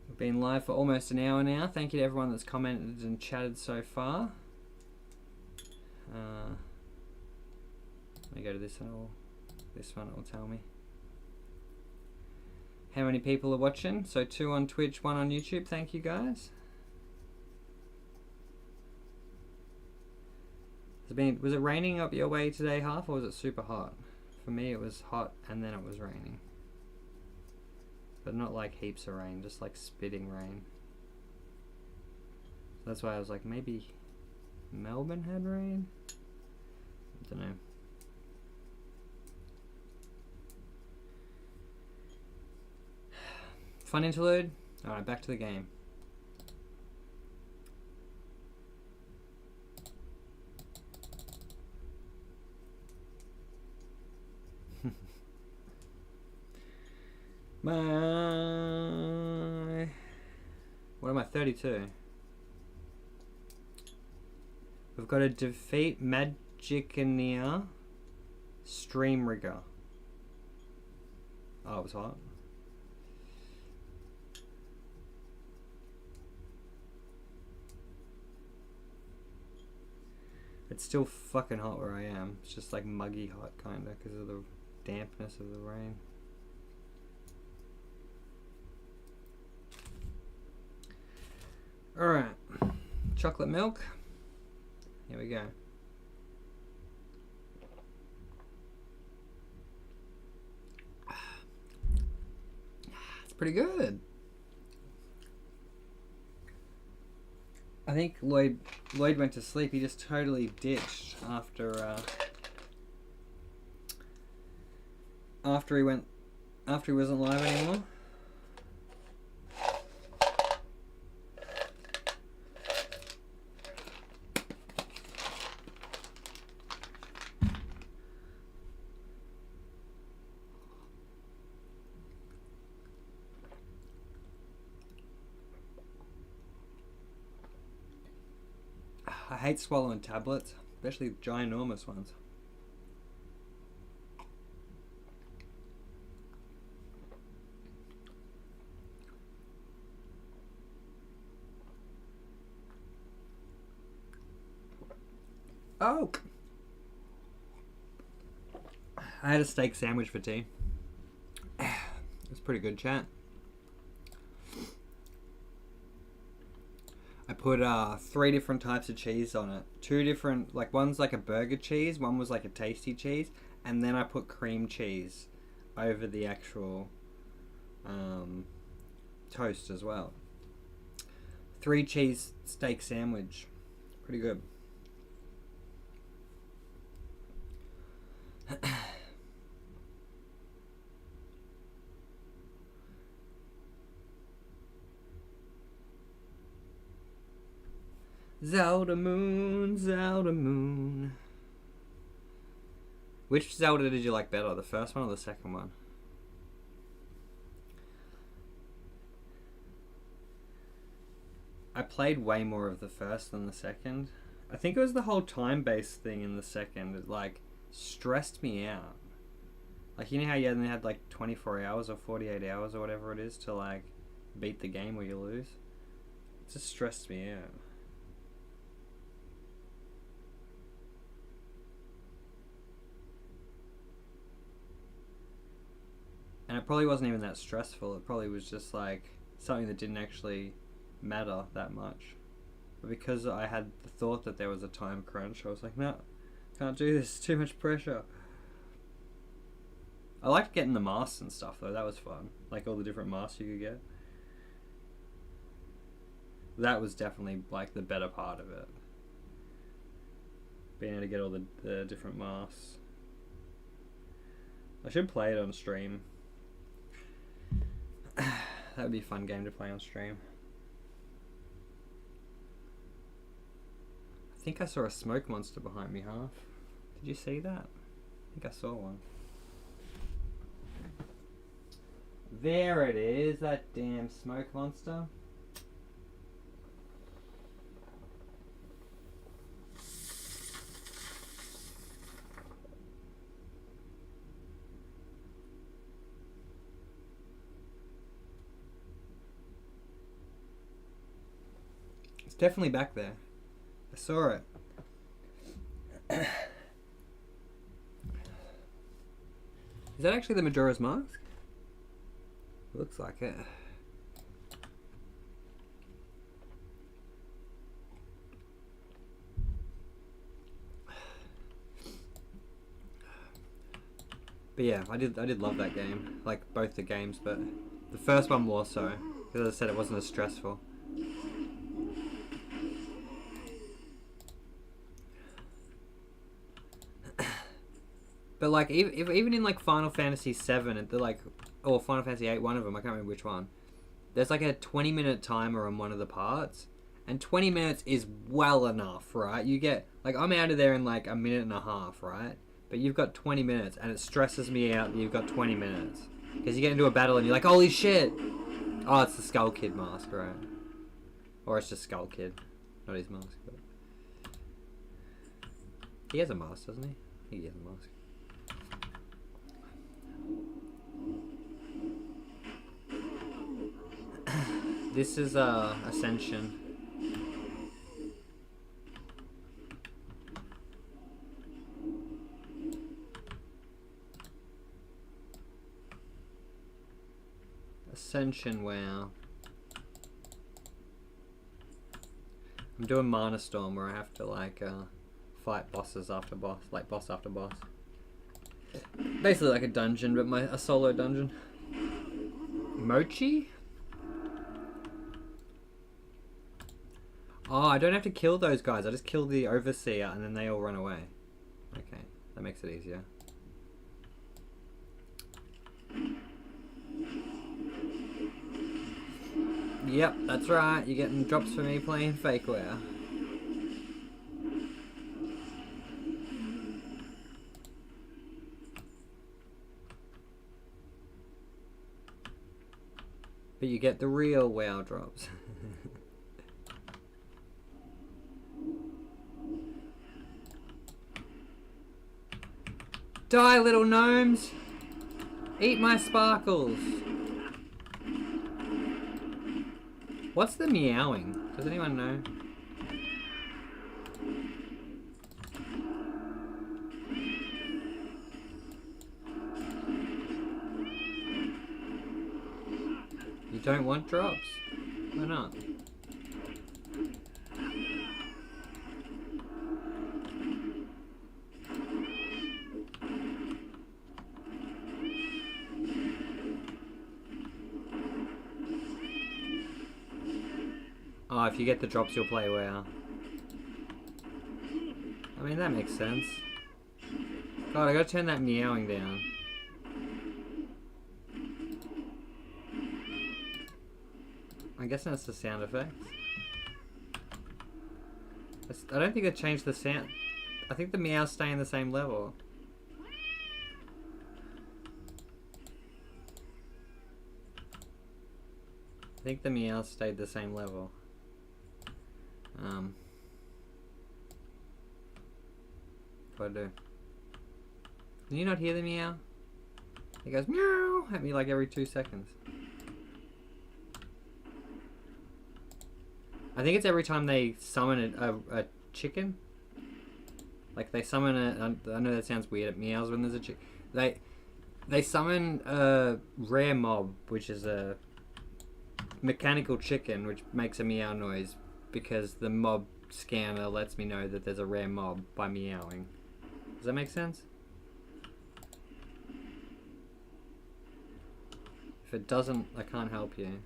We've been live for almost an hour now. Thank you to everyone that's commented and chatted so far. Let me go to this one. This one will tell me how many people are watching. So 2 on Twitch, 1 on YouTube. Thank you guys. Was it raining up your way today, Half, or was it super hot? For me, it was hot and then it was raining, but not like heaps of rain, just like spitting rain. So that's why I was like, maybe Melbourne had rain. I don't know. Fun interlude. Alright, back to the game. What am I, 32? We've got to defeat Magicania Streamrigger. Oh, it was hot. It's still fucking hot where I am. It's just like muggy hot kinda because of the dampness of the rain. Alright, chocolate milk. Here we go. It's pretty good. I think Lloyd went to sleep. He just totally ditched after he wasn't live anymore. I hate swallowing tablets, especially ginormous ones. Oh! I had a steak sandwich for tea. It's pretty good, chat. I put 3 different types of cheese on it. 2 different, like one's like a burger cheese, one was like a tasty cheese, and then I put cream cheese over the actual toast as well. 3 cheese steak sandwich. Pretty good. Zelda Moon, Zelda Moon. Which Zelda did you like better, the first one or the second one? I played way more of the first than the second. I think it was the whole time-based thing in the second. It like stressed me out. Like, you know how you only had like 24 hours or 48 hours or whatever it is to like beat the game or you lose? It just stressed me out. And it probably wasn't even that stressful. It probably was just like something that didn't actually matter that much. But because I had the thought that there was a time crunch, I was like, no, Can't do this. Too much pressure. I liked getting the masks and stuff though. That was fun. Like all the different masks you could get. That was definitely like the better part of it. Being able to get all the different masks. I should play it on stream. That would be a fun game to play on stream. I think I saw a smoke monster behind me, Half. Did you see that? I think I saw one. There it is, that damn smoke monster. It's definitely back there. I saw it. Is that actually the Majora's Mask? Looks like it. But yeah, I did love that game. Like both the games, but the first one more so. Because as I said, it wasn't as stressful. But like even in like Final Fantasy 7 and or Final Fantasy 8, one of them, I can't remember which one. There's like a 20-minute timer on one of the parts, and 20 minutes is well enough, right? You get like I'm out of there in like a minute and a half, right? But you've got 20 minutes, and it stresses me out that you've got 20 minutes because you get into a battle and you're like, holy shit! Oh, it's the Skull Kid mask, right? Or it's just Skull Kid, not his mask. But he has a mask, doesn't he? He has a mask. This is Ascension. Ascension, wow. I'm doing Mana Storm where I have to like fight bosses after boss, like boss after boss. Basically like a dungeon, but a solo dungeon. Mochi? Oh, I don't have to kill those guys. I just kill the Overseer and then they all run away. Okay, that makes it easier. Yep, that's right. You're getting drops for me playing Fakeware. But you get the real WoW drops. Die, little gnomes! Eat my sparkles! What's the meowing? Does anyone know? You don't want drops? Why not? Oh, if you get the drops, you'll play WoW. I mean, that makes sense. God, I gotta turn that meowing down. I guess that's the sound effects. I don't think they changed the sound. I think the meows stay in the same level. I think the meows stayed the same level. What do I do? Can you not hear the meow? It goes meow at me like every 2 seconds. I think it's every time they summon a chicken. Like they summon I know that sounds weird. It meows when there's a chicken. They summon a rare mob, which is a mechanical chicken, which makes a meow noise because the mob scanner lets me know that there's a rare mob by meowing. Does that make sense? If it doesn't, I can't help you.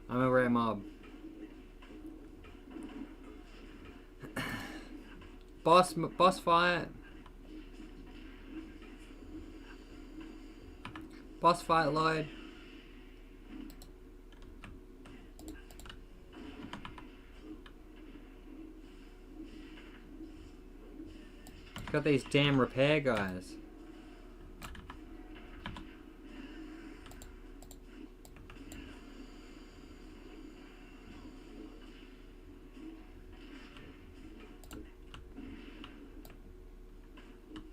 I'm a rare mob. Boss fight. Boss fight, Lloyd. Got these damn repair guys.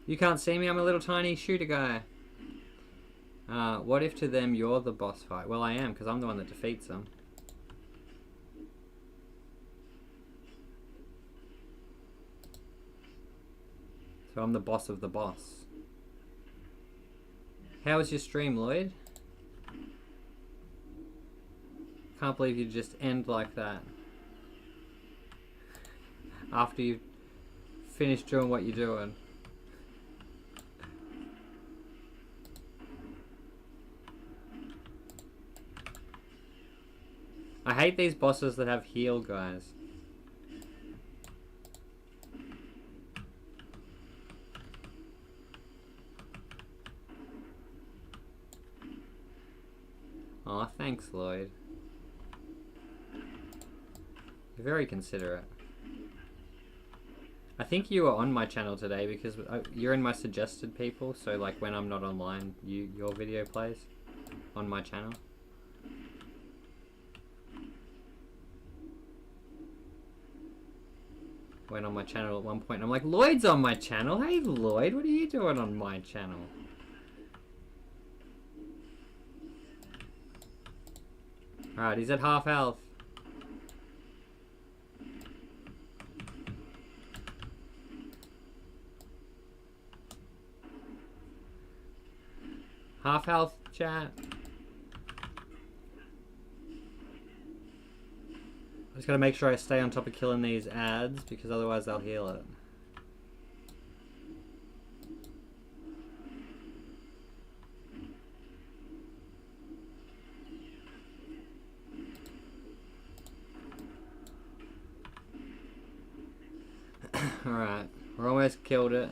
You can't see me, I'm a little tiny shooter guy. What if to them you're the boss fight? Well, I am, because I'm the one that defeats them. So I'm the boss of the boss. How was your stream, Lloyd? Can't believe you just end like that. After you've finished doing what you're doing. I hate these bosses that have heal guys. Aw, thanks, Lloyd. You're very considerate. I think you were on my channel today because you're in my suggested people, so like when I'm not online, your video plays on my channel. Went on my channel at one point and I'm like, Lloyd's on my channel? Hey Lloyd, what are you doing on my channel? Alright, he's at half health. Half health, chat. I just gotta make sure I stay on top of killing these ads because otherwise they'll heal it. Alright, we're almost killed it.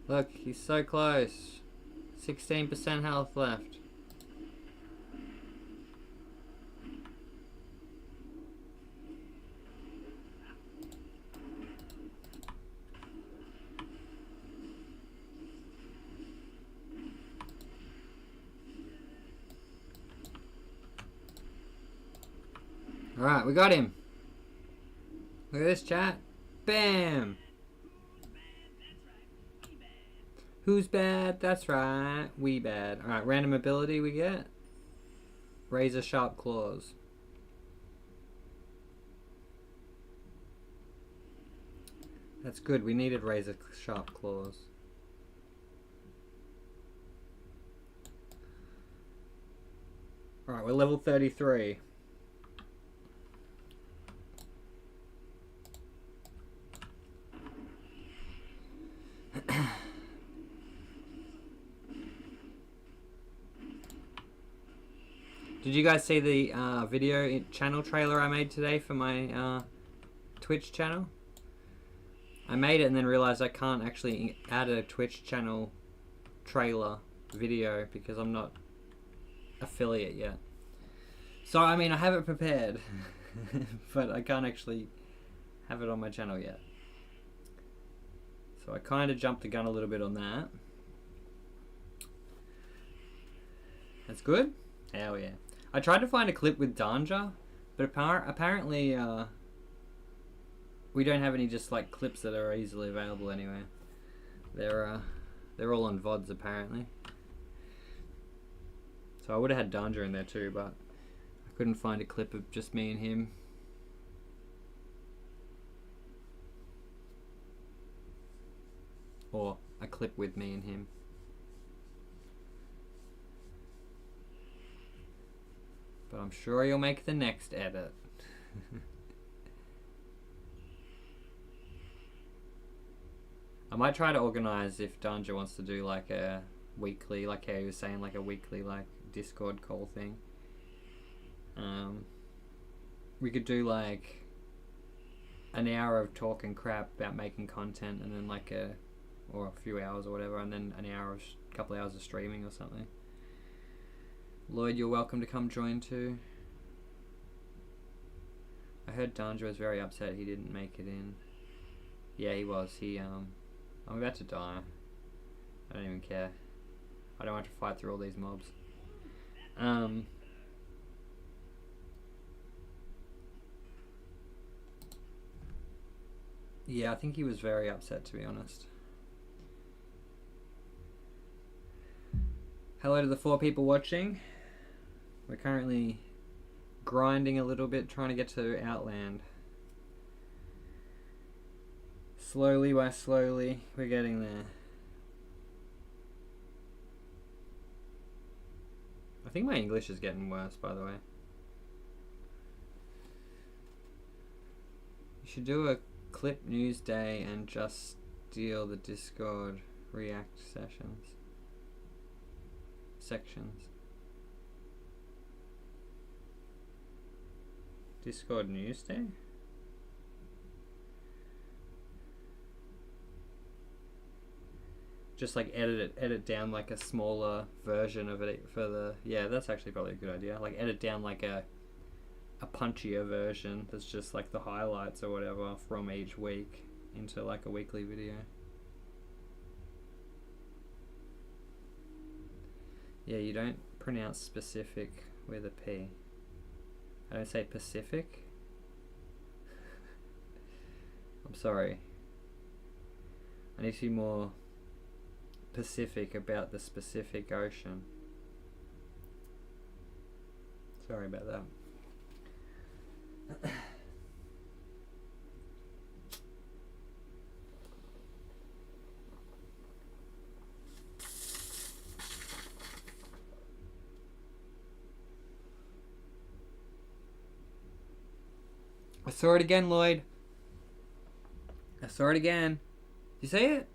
Look, he's so close. 16% health left. Alright, we got him. Look at this, chat. Bam! Who's bad? That's right. We bad. Alright, random ability we get. Razor sharp claws. That's good. We needed razor sharp claws. Alright, we're level 33. Did you guys see the video channel trailer I made today for my Twitch channel? I made it and then realized I can't actually add a Twitch channel trailer video because I'm not affiliate yet. So, I mean, I have it prepared, but I can't actually have it on my channel yet. So I kind of jumped the gun a little bit on that. That's good? Hell yeah. I tried to find a clip with Danja, but apparently we don't have any just like clips that are easily available anywhere. They're all on VODs apparently. So I would have had Danja in there too, but I couldn't find a clip of just me and him. clip with me and him. But I'm sure you'll make the next edit. I might try to organise if Danja wants to do like a weekly, like how he was saying, like a weekly like Discord call thing. We could do like an hour of talking crap about making content, and then like a few hours or whatever, and then an hour of couple hours of streaming or something. Lloyd, you're welcome to come join too. I heard Danja was very upset he didn't make it in. Yeah, he was. I'm about to die. I don't even care. I don't want to fight through all these mobs. Yeah, I think he was very upset, to be honest. Hello to the 4 people watching. We're currently grinding a little bit, trying to get to Outland. Slowly by slowly, we're getting there. I think my English is getting worse, by the way. You should do a clip news day and just steal the Discord React sections. Discord news day? Just like edit down like a smaller version of it for the, yeah, that's actually probably a good idea. Like edit down like a punchier version that's just like the highlights or whatever from each week into like a weekly video. Yeah, you don't pronounce specific with a P. I don't say Pacific. I'm sorry. I need to be more Pacific about the specific ocean. Sorry about that. I saw it again, Lloyd. I saw it again. Did you see it?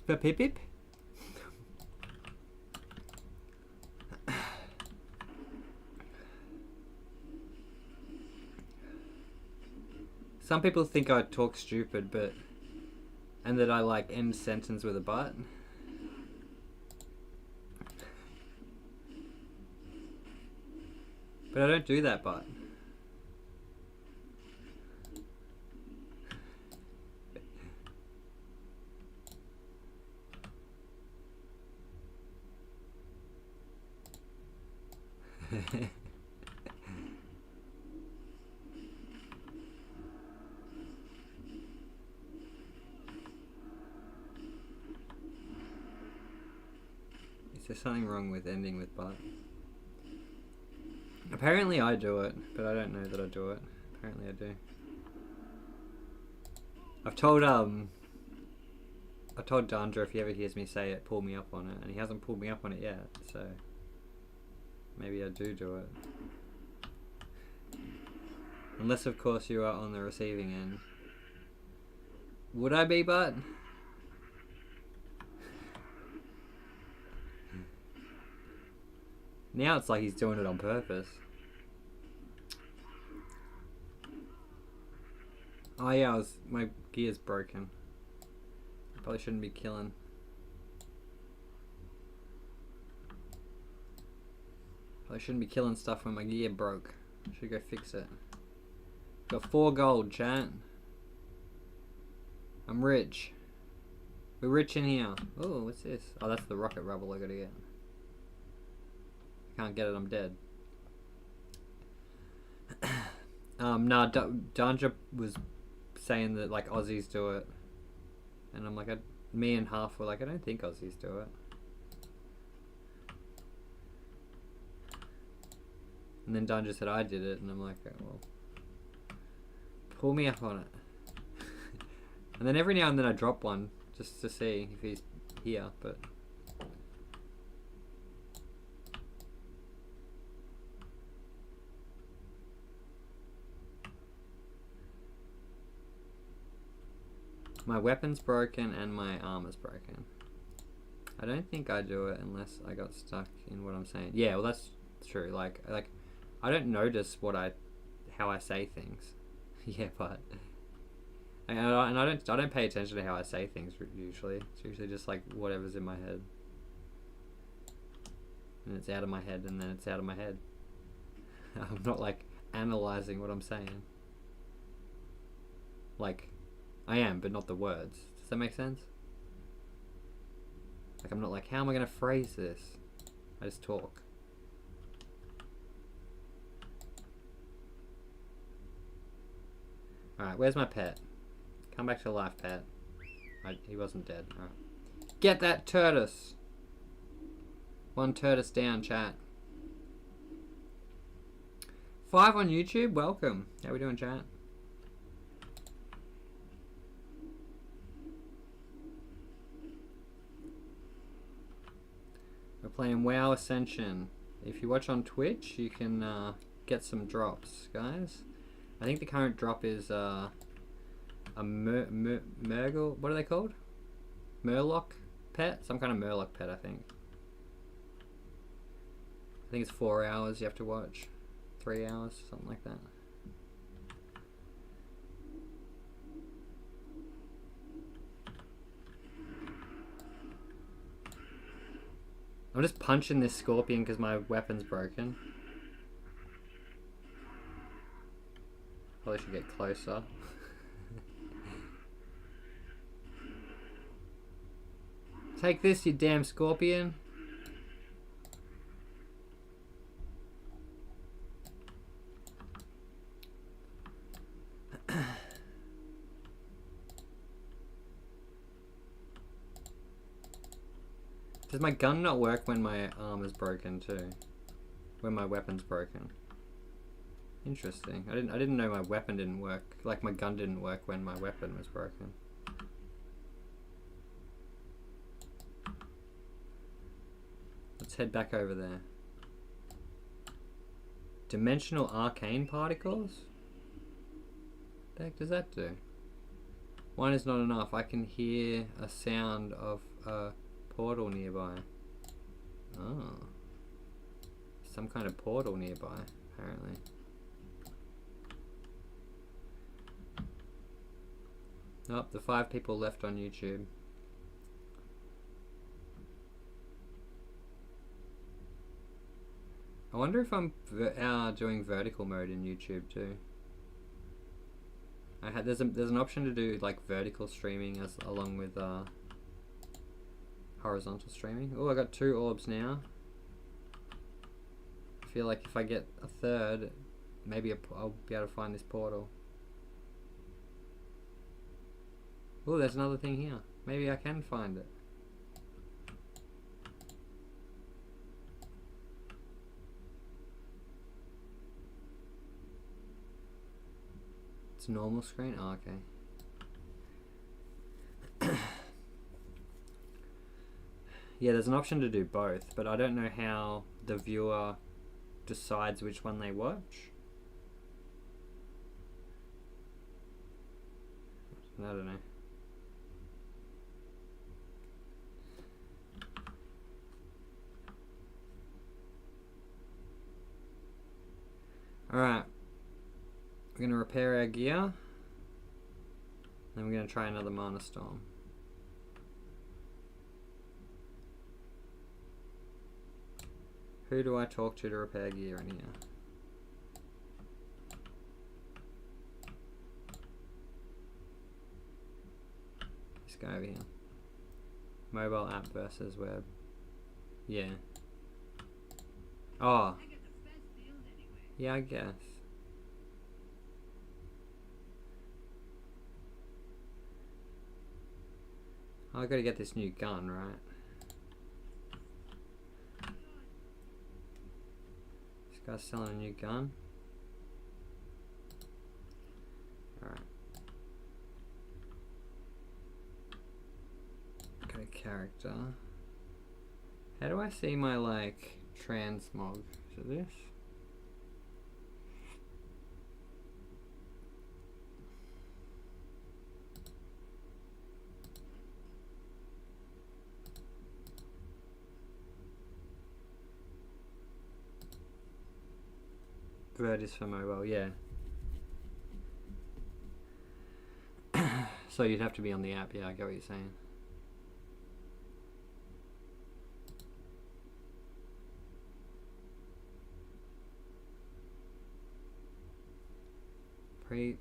It's Pip Pip. Some people think I talk stupid, and that I like end sentence with a but. But I don't do that, but. Is there something wrong with ending with but? Apparently I do it, but I don't know that I do it. Apparently I do. I've told Danja if he ever hears me say it, pull me up on it, and he hasn't pulled me up on it yet, so maybe I do it. Unless of course you are on the receiving end. Would I be, but? Now it's like he's doing it on purpose. Oh yeah, my gear's broken. I probably shouldn't be killing. Probably shouldn't be killing stuff when my gear broke. I should go fix it. Got 4 gold, chat. I'm rich. We're rich in here. Oh, what's this? Oh, that's the rocket rubble I gotta get. Can't get it, I'm dead. Nah, Danja was saying that like Aussies do it, and I'm like, me and Half were like, I don't think Aussies do it. And then Danja said I did it, and I'm like, oh, well, pull me up on it. And then every now and then I drop one just to see if he's here, but... My weapon's broken and my armor's broken. I don't think I do it unless I got stuck in what I'm saying. Yeah, well that's true. Like I don't notice how I say things. Yeah, but and I don't pay attention to how I say things usually. It's usually just like whatever's in my head. And it's out of my head and then it's out of my head. I'm not like analyzing what I'm saying. Like I am, but not the words. Does that make sense? Like I'm not like, how am I going to phrase this? I just talk. Alright, where's my pet? Come back to life, pet. He wasn't dead. Alright. Get that tortoise! One tortoise down, chat. 5 on YouTube, welcome. How we doing, chat? We're playing WoW Ascension. If you watch on Twitch, you can get some drops, guys. I think the current drop is a Murgle. What are they called? Murloc pet? Some kind of Murloc pet, I think. I think it's 4 hours you have to watch. 3 hours, something like that. I'm just punching this scorpion because my weapon's broken. Probably should get closer. Take this, you damn scorpion. Does my gun not work when my arm is broken too? When my weapon's broken? Interesting. I didn't know my weapon didn't work. Like my gun didn't work when my weapon was broken. Let's head back over there. Dimensional arcane particles? What the heck does that do? One is not enough. I can hear a sound of a portal nearby. Oh. Some kind of portal nearby, apparently. Nope, the 5 people left on YouTube. I wonder if I'm doing vertical mode in YouTube too. There's an option to do like vertical streaming along with horizontal streaming. Oh, I got 2 orbs now. I feel like if I get a third, maybe I'll be able to find this portal. Oh, there's another thing here. Maybe I can find it. It's a normal screen? Oh, okay. Yeah, there's an option to do both, but I don't know how the viewer decides which one they watch. I don't know. Alright. We're going to repair our gear. Then we're going to try another Mana Storm. Who do I talk to repair gear in here? This guy over here. Mobile app versus web. Yeah. Oh. Yeah, I guess. I gotta get this new gun, right? This guy's selling a new gun. Alright. character. How do I see my, like, transmog? Is it this? Vert is for mobile, yeah. So you'd have to be on the app, yeah, I get what you're saying.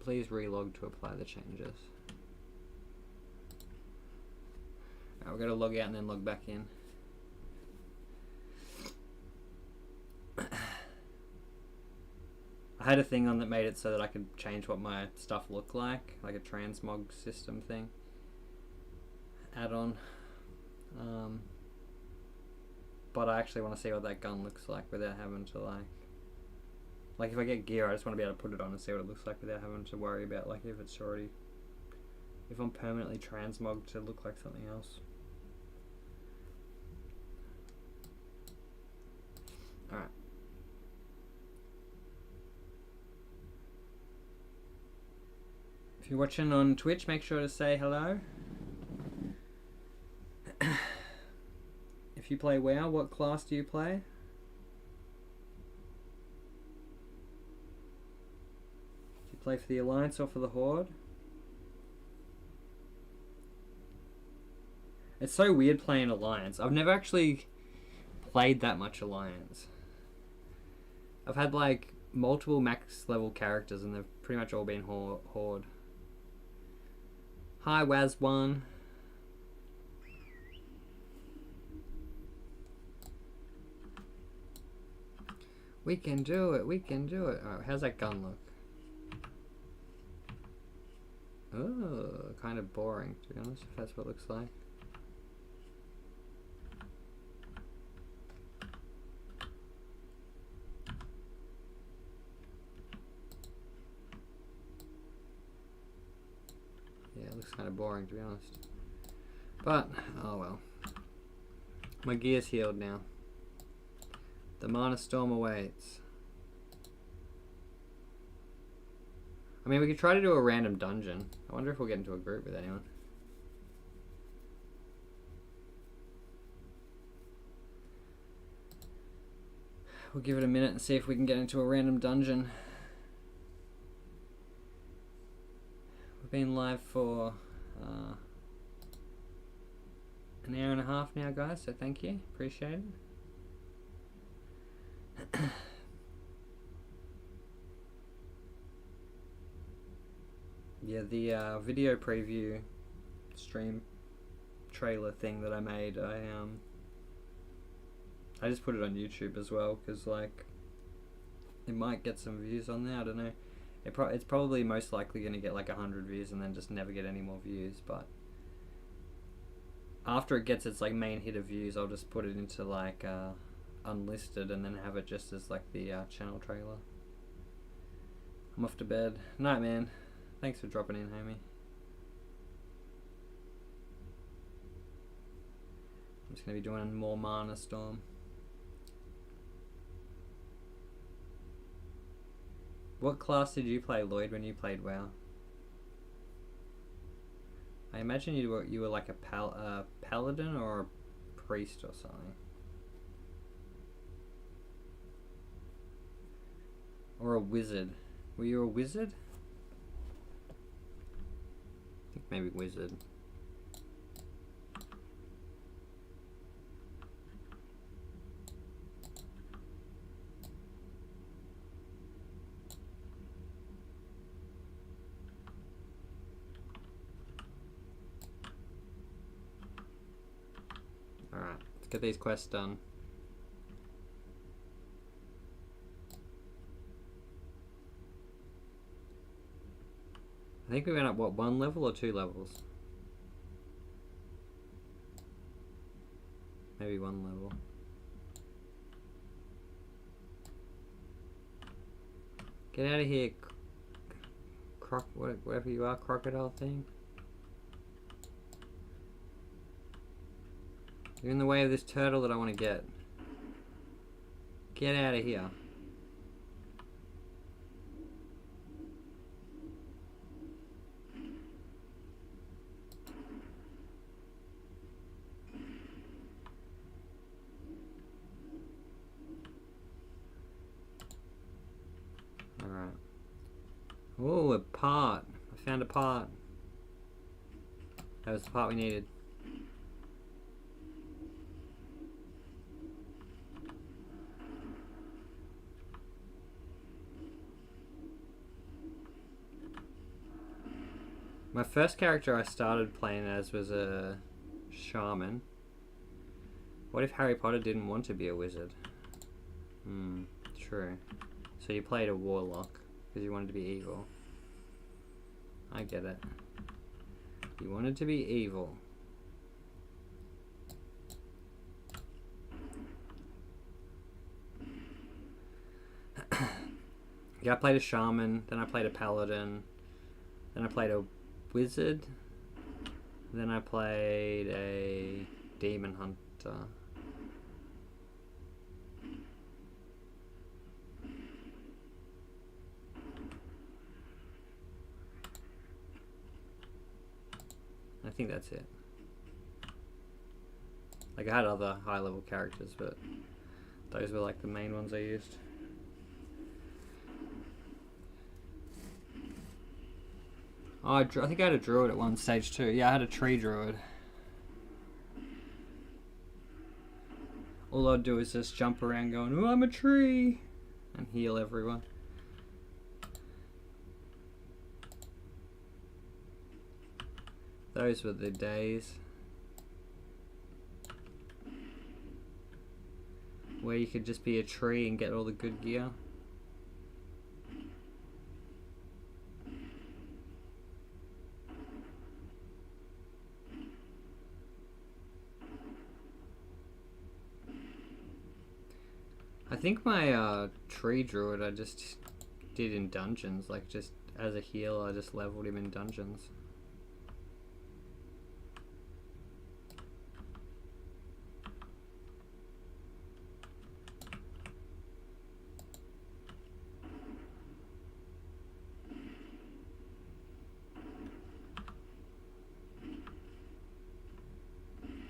Please relog to apply the changes. Alright, we're gonna log out and then log back in. I had a thing on that made it so that I could change what my stuff looked like a transmog system thing. Add-on. But I actually want to see what that gun looks like without having to like if I get gear, I just want to be able to put it on and see what it looks like without having to worry about like if it's already, if I'm permanently transmogged to look like something else. Alright. If you're watching on Twitch, make sure to say hello. If you play WoW, what class do you play? Do you play for the Alliance or for the Horde? It's so weird playing Alliance. I've never actually played that much Alliance. I've had like multiple max level characters and they've pretty much all been Horde. Hi Waz1. We can do it, we can do it. Alright, how's that gun look? Oh, kind of boring to be honest, if that's what it looks like. Yeah, it looks kind of boring to be honest. But, oh well. My gear's healed now. The Mana Storm awaits. I mean, we could try to do a random dungeon. I wonder if we'll get into a group with anyone. We'll give it a minute and see if we can get into a random dungeon. We've been live for an hour and a half now, guys, so thank you. Appreciate it. Yeah, the video preview stream trailer thing that I made, I just put it on YouTube as well because like it might get some views on there. I don't know. It's probably most likely going to get like 100 views and then just never get any more views. But after it gets its like main hit of views, I'll just put it into like unlisted and then have it just as like the channel trailer. I'm off to bed. Night, man. Thanks for dropping in, homie. I'm just gonna be doing more Mana Storm. What class did you play, Lloyd, when you played WoW? I imagine you were like a paladin or a priest or something. Or a wizard. Were you a wizard? I think maybe wizard. Alright, let's get these quests done. I think we went up, what, 1 level or 2 levels? Maybe 1 level. Get out of here, whatever you are, crocodile thing. You're in the way of this turtle that I want to get. Get out of here. Alright. Oh, a part. I found a part. That was the part we needed. My first character I started playing as was a shaman. What if Harry Potter didn't want to be a wizard? True. So you played a warlock because you wanted to be evil. I get it. You wanted to be evil. Yeah, I played a shaman, then I played a paladin, then I played a wizard, then I played a demon hunter. I think that's it. Like, I had other high level characters, but those were like the main ones I used. Oh, I think I had a druid at one stage too. Yeah, I had a tree druid. All I'd do is just jump around going, "Oh, I'm a tree," and heal everyone. Those were the days where you could just be a tree and get all the good gear. I think my tree druid I just did in dungeons, like just as a healer I just leveled him in dungeons.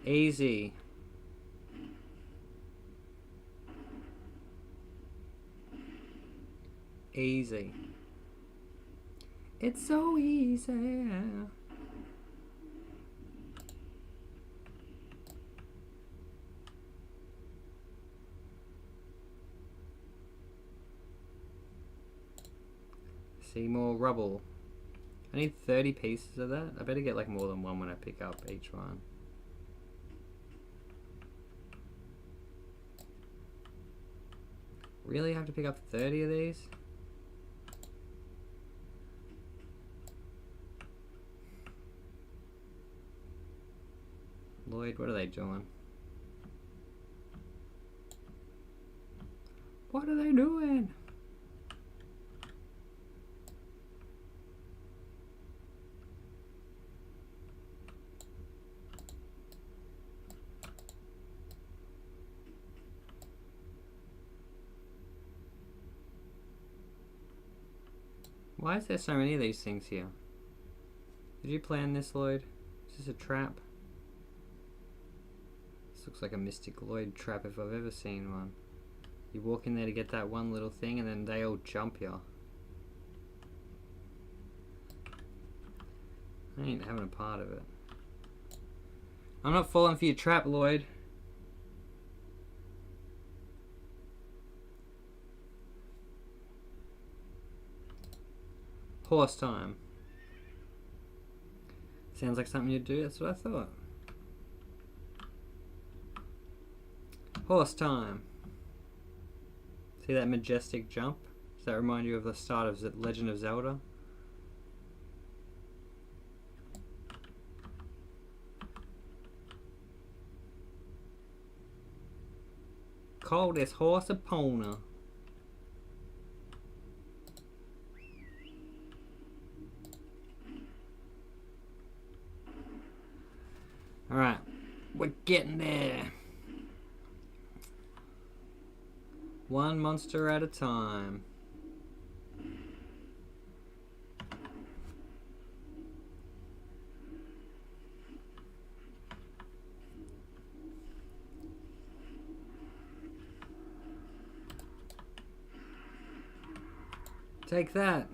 Easy. Easy. It's so easy. See more rubble. I need 30 pieces of that. I better get like more than one when I pick up each one. Really have to pick up 30 of these? Lloyd, what are they doing? What are they doing? Why is there so many of these things here? Did you plan this, Lloyd? Is this a trap? This looks like a Mystic Lloyd trap if I've ever seen one. You walk in there to get that one little thing and then they all jump you. I ain't having a part of it. I'm not falling for your trap, Lloyd. Horse time. Sounds like something you'd do, that's what I thought. Horse time. See that majestic jump? Does that remind you of the start of Legend of Zelda? Call this horse a pony. Alright, we're Getting there. One monster at a time. Take that.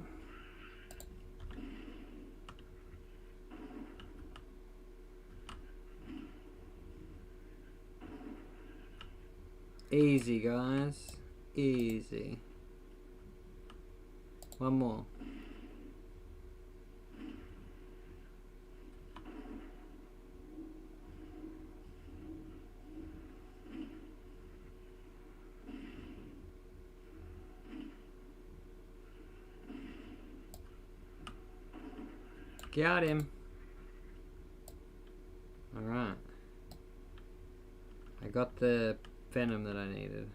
Easy, guys. Easy. One more. Got him. Alright. I got the venom that I needed.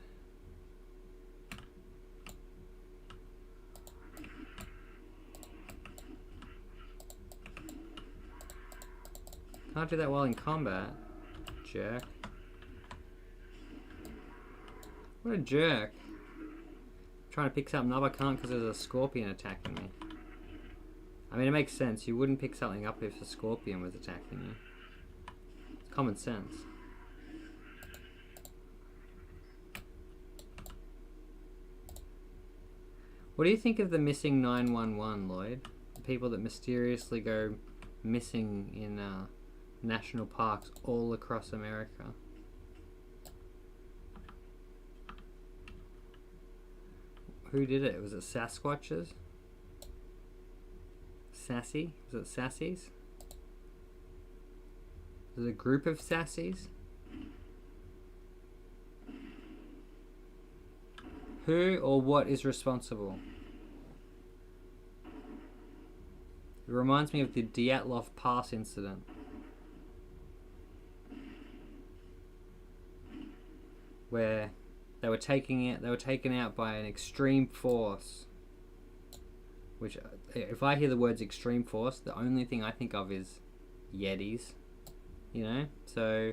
Can't do that while in combat. Jerk. What a jerk. I'm trying to pick something up, I can't because there's a scorpion attacking me. I mean, it makes sense. You wouldn't pick something up if a scorpion was attacking you. It's common sense. What do you think of the missing 911, Lloyd? The people that mysteriously go missing in national parks all across America. Who did it? Was it Sasquatches? Sassy? Was it Sassies? Was it a group of Sassies? Who or what is responsible? It reminds me of the Dyatlov Pass incident. Where they were taken out by an extreme force. Which, if I hear the words extreme force, the only thing I think of is Yetis. You know? So,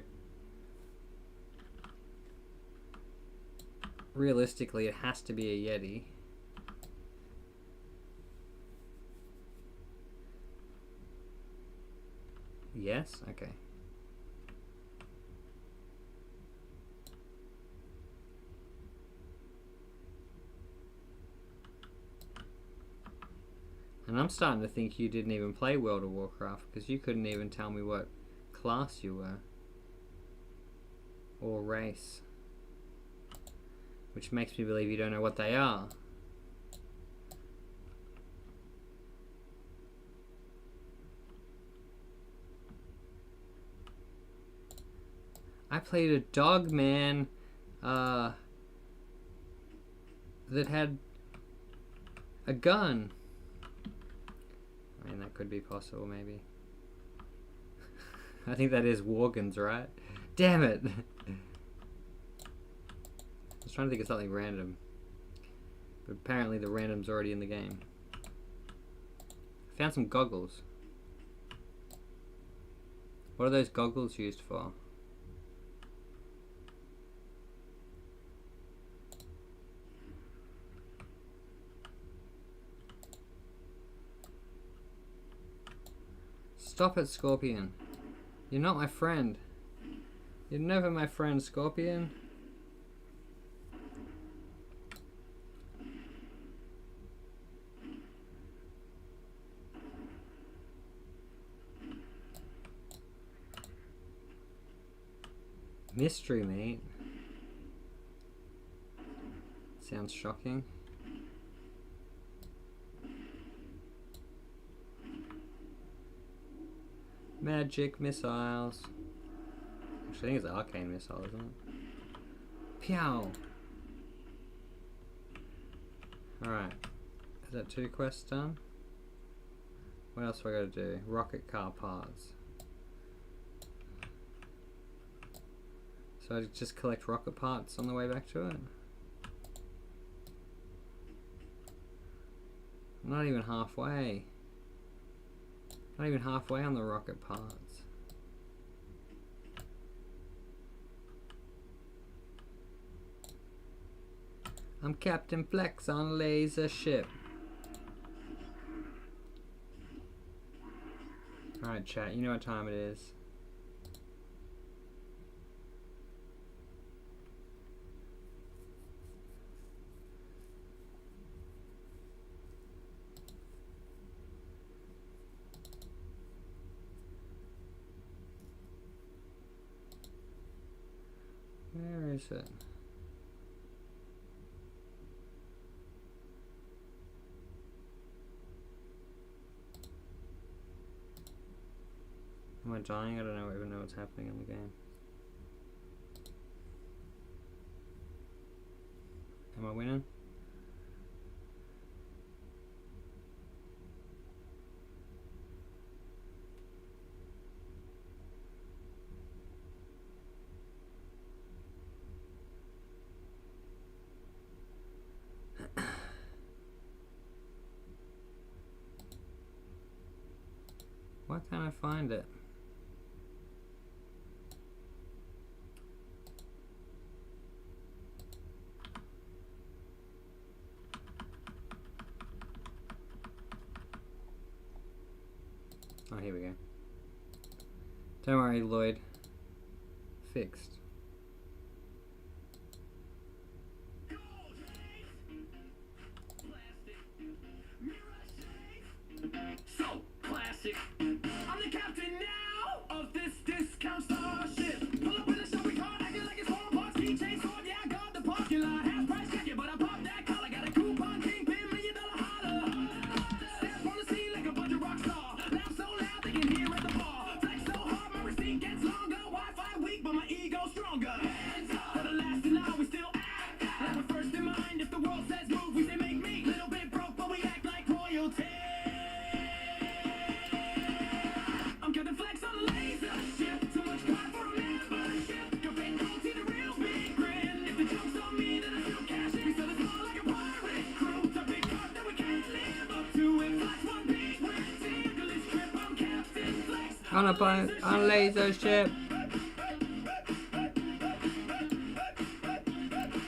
realistically, it has to be a Yeti. Yes? Okay. And I'm starting to think you didn't even play World of Warcraft, because you couldn't even tell me what class you were. Or race. Which makes me believe you don't know what they are. I played a dog man that had a gun. I mean, that could be possible, maybe. I think that is Worgens, right? Damn it! I was trying to think of something random. But apparently the random's already in the game. I found some goggles. What are those goggles used for? Stop it, Scorpion. You're not my friend. You're never my friend, Scorpion. Mystery meat. Sounds shocking. Magic missiles. Actually, I think it's an arcane missile, isn't it? Pew! Alright. Is that 2 quests done? What else do I gotta do? Rocket car parts. So I just collect rocket parts on the way back to it? I'm not even halfway. Not even halfway on the rocket parts. I'm Captain Flex on a laser ship. Alright, chat, you know what time it is. Where is it? Am I dying? I don't even know what's happening in the game. Am I winning? Why can't I find it? Oh, here we go. Don't worry, Lloyd. Fixed. So classic. I'm the captain now of this discount starship. Pull up in a shopping cart, acting like it's four parts. Keychain sword, yeah, I got the parking lot. Half price jacket, but I popped that collar. Got a coupon, kingpin, $1 million holler. Step on the scene like a bunch of rock star. Laugh so loud they can hear at the bar. Flex so hard, my receipt gets longer. Wi-Fi weak, but my ego stronger. For the last and now we still act like we're first in mind. If the world says move, we say make me. Little bit broke, but we act like royalty. I'm Captain Flex on a laser ship. Too much card for a membership. Your fake don't see the real big grin. If the joke's on me, then I still cash it. We still small like a pirate crew. It's a big card that we can't live up to. It flies one big ridiculous trip. I'm Captain Flex On a laser ship.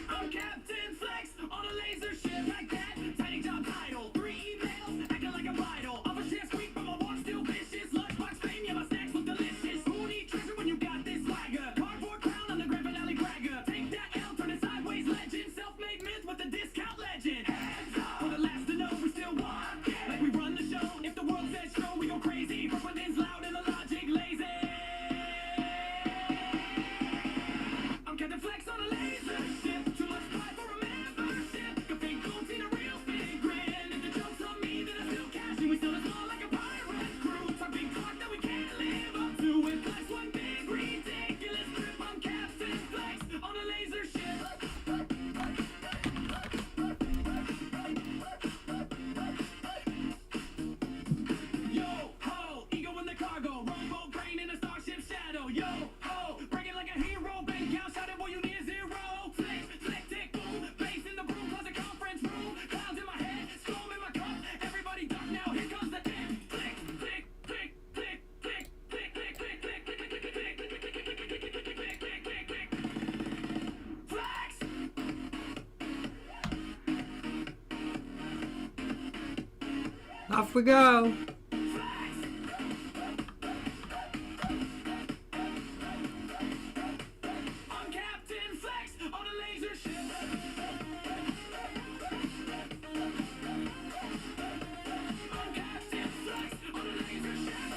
I'm Captain Flex on a laser ship like that. Tiny job title, 3 emails, acting like a vital. I'm a chef squeak, but my walk's still vicious. Lunchbox fame, yeah, my snacks look delicious. Who need treasure when you got this swagger? Cardboard crown, I'm the grand finale bragger. Take that L, turn it sideways, legend. Self-made myth with a discount legend. Hands up! We're the last to know, we still want. Like we run the show. If the world says show, we go crazy. Propagand's loud and the logic lazy. I'm Captain Flex on a laser ship. Too much pride for a membership. Your fake don't see the real big grin. If the joke's on me, then I still cash it. We still small like a pirate crew. Talk big talk that we can't live up to. It flex one big ridiculous trip. I'm Captain Flex on a laser ship. Yo ho, ego in the cargo, robo brain in a starship shadow. Yo ho, breaking like a hero, bank count, shouting boy you need 0. Flick, flick, tick, boom, bass in the broom, closet conference room, clouds in my head, storm in my cup, everybody duck now, here comes the tick, flick, flick, flick, flick, flick, flick, flick, flick, flick, flick, flick, flick, flick, flick, flick, flick, flick, flick, flick, Flex! Off we go. I'm Captain Flex on a laser ship. I'm Captain Flex on a laser ship.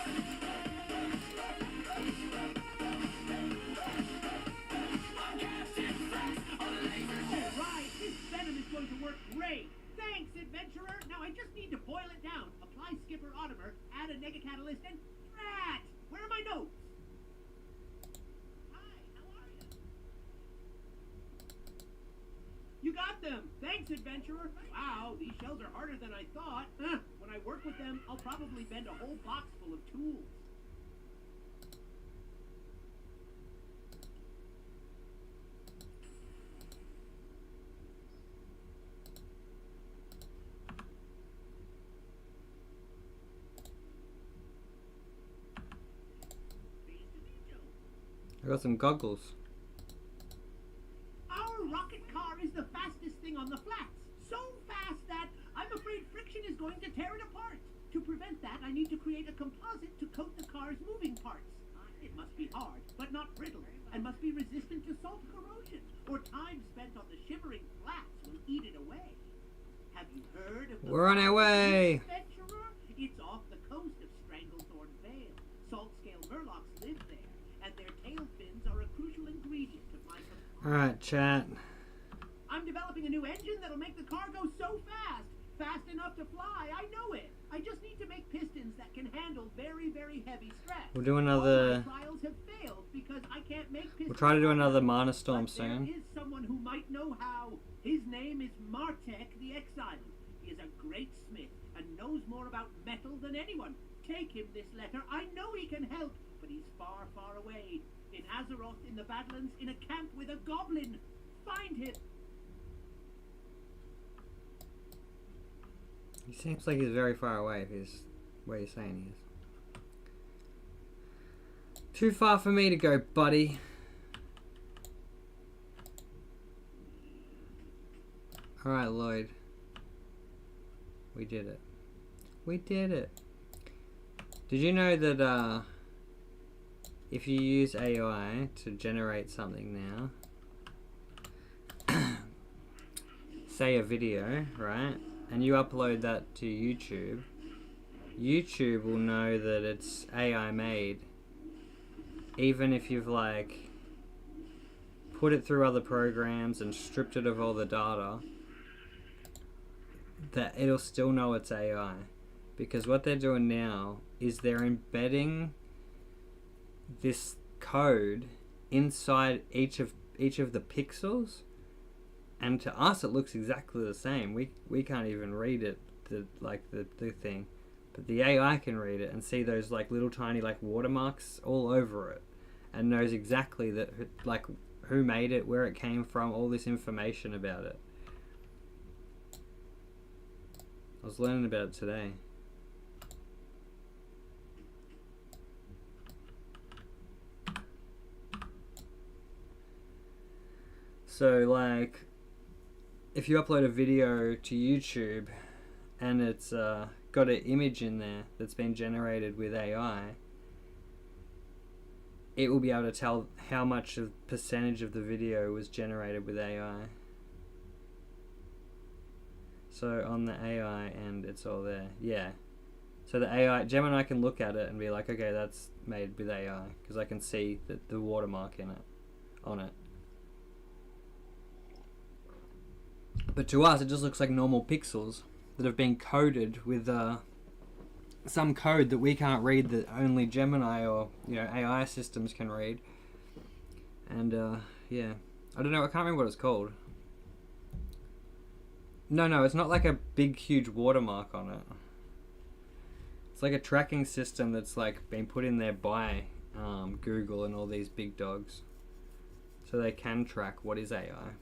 I'm Captain Flex on a laser ship. Right, this venom is going to work great. Thanks, adventurer. Now I just need to boil it down. Apply skipper Otimer, add a negacatalyst, and drat! Where are my notes? Hi, how are you? You got them. Thanks, adventurer. Wow, these shells are harder than I thought. When I work with them, I'll probably bend a whole box full of tools. Pleased to meet you. I got some goggles. Our rocket car is the fastest thing moving on the flats. So fast that I'm afraid friction is going to tear it apart. To prevent that, I need to create a composite to coat the car's moving parts. It must be hard, but not brittle, and must be resistant to salt corrosion, or time spent on the shivering flats will eat it away. Have you heard of the We're on our way. Adventurer? It's off the coast of Stranglethorn Vale. Salt-scale murlocs live there, and their tail fins are a crucial ingredient of my Alright, chat. I'm developing a new engine that'll make the car go so fast. Fast enough to fly, I know it. I just need to make pistons that can handle very, very heavy stress. We'll do All another. my trials have failed because I can't make pistons. We'll try to do another But Mana Storm there soon. is someone who might know how. His name is Martek the Exiled. He is a great smith and knows more about metal than anyone. Take him this letter. I know he can help, but he's far, far away. In Azeroth, in the Badlands, in a camp with a goblin. Find him. He seems like he's very far away if he's where you're saying he is. Too far for me to go, buddy. Alright, Lloyd. We did it. We did it. Did you know that if you use AI to generate something now, say a video, right? And you upload that to YouTube, YouTube will know that it's AI made, even if you've like put it through other programs and stripped it of all the data, that it'll still know it's AI. Because what they're doing now is they're embedding this code inside each of the pixels. And to us, it looks exactly the same. We can't even read it, the thing, but the AI can read it and see those like little tiny like watermarks all over it, and knows exactly that like who made it, where it came from, all this information about it. I was learning about it today. So like, if you upload a video to YouTube and it's got an image in there that's been generated with AI, it will be able to tell how much of percentage of the video was generated with AI. So on the AI end, it's all there. Yeah. So the AI, Gemini can look at it and be like, okay, that's made with AI, because I can see the watermark in it, on it. But to us, it just looks like normal pixels that have been coded with some code that we can't read, that only Gemini or AI systems can read. And yeah, I don't know. I can't remember what it's called. No, it's not like a big, huge watermark on it. It's like a tracking system that's like been put in there by Google and all these big dogs, so they can track what is AI.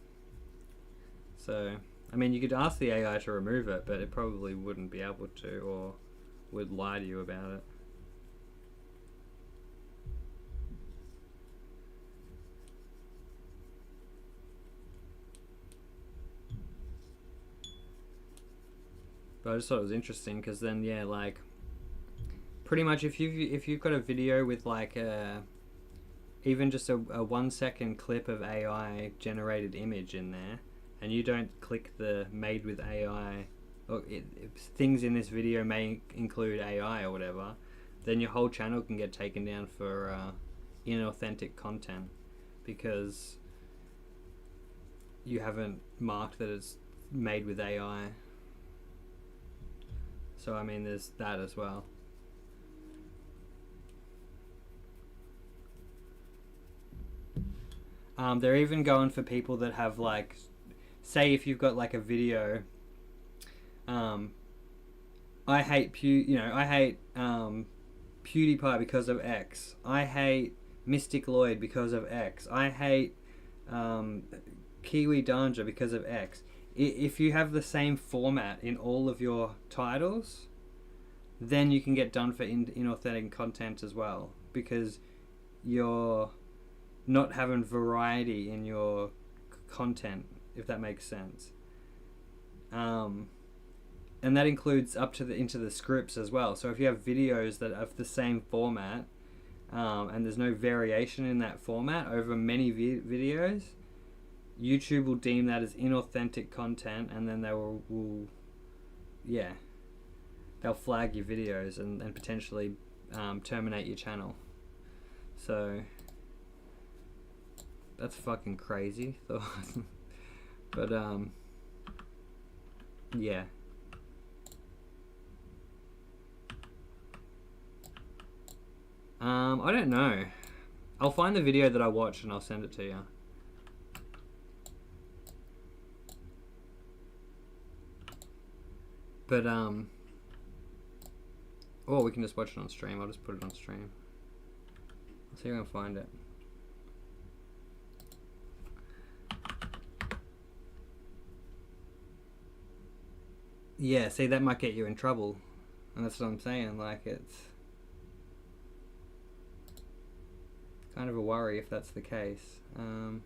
So, I mean, you could ask the AI to remove it, but it probably wouldn't be able to, or would lie to you about it. But I just thought it was interesting, because then, yeah, like, pretty much if you've got a video with like even just a 1 second clip of AI generated image in there, and you don't click the made with AI, or things in this video may include AI or whatever, then your whole channel can get taken down for inauthentic content, because you haven't marked that it's made with AI. So I mean, there's that as well. They're even going for people that have like, say if you've got like a video, I hate PewDiePie because of X. I hate Mystic Lloyd because of X. I hate Kiwi Danja because of X. If you have the same format in all of your titles, then you can get done for inauthentic content as well, because you're not having variety in your content, if that makes sense. And that includes up to into the scripts as well. So if you have videos that are of the same format, and there's no variation in that format over many videos, YouTube will deem that as inauthentic content, and then they will they'll flag your videos and potentially terminate your channel. So that's fucking crazy. But yeah. I don't know. I'll find the video that I watched and I'll send it to you. But or we can just watch it on stream. I'll just put it on stream. I'll see if I can find it. Yeah, see, that might get you in trouble. And that's what I'm saying, like, it's kind of a worry if that's the case. I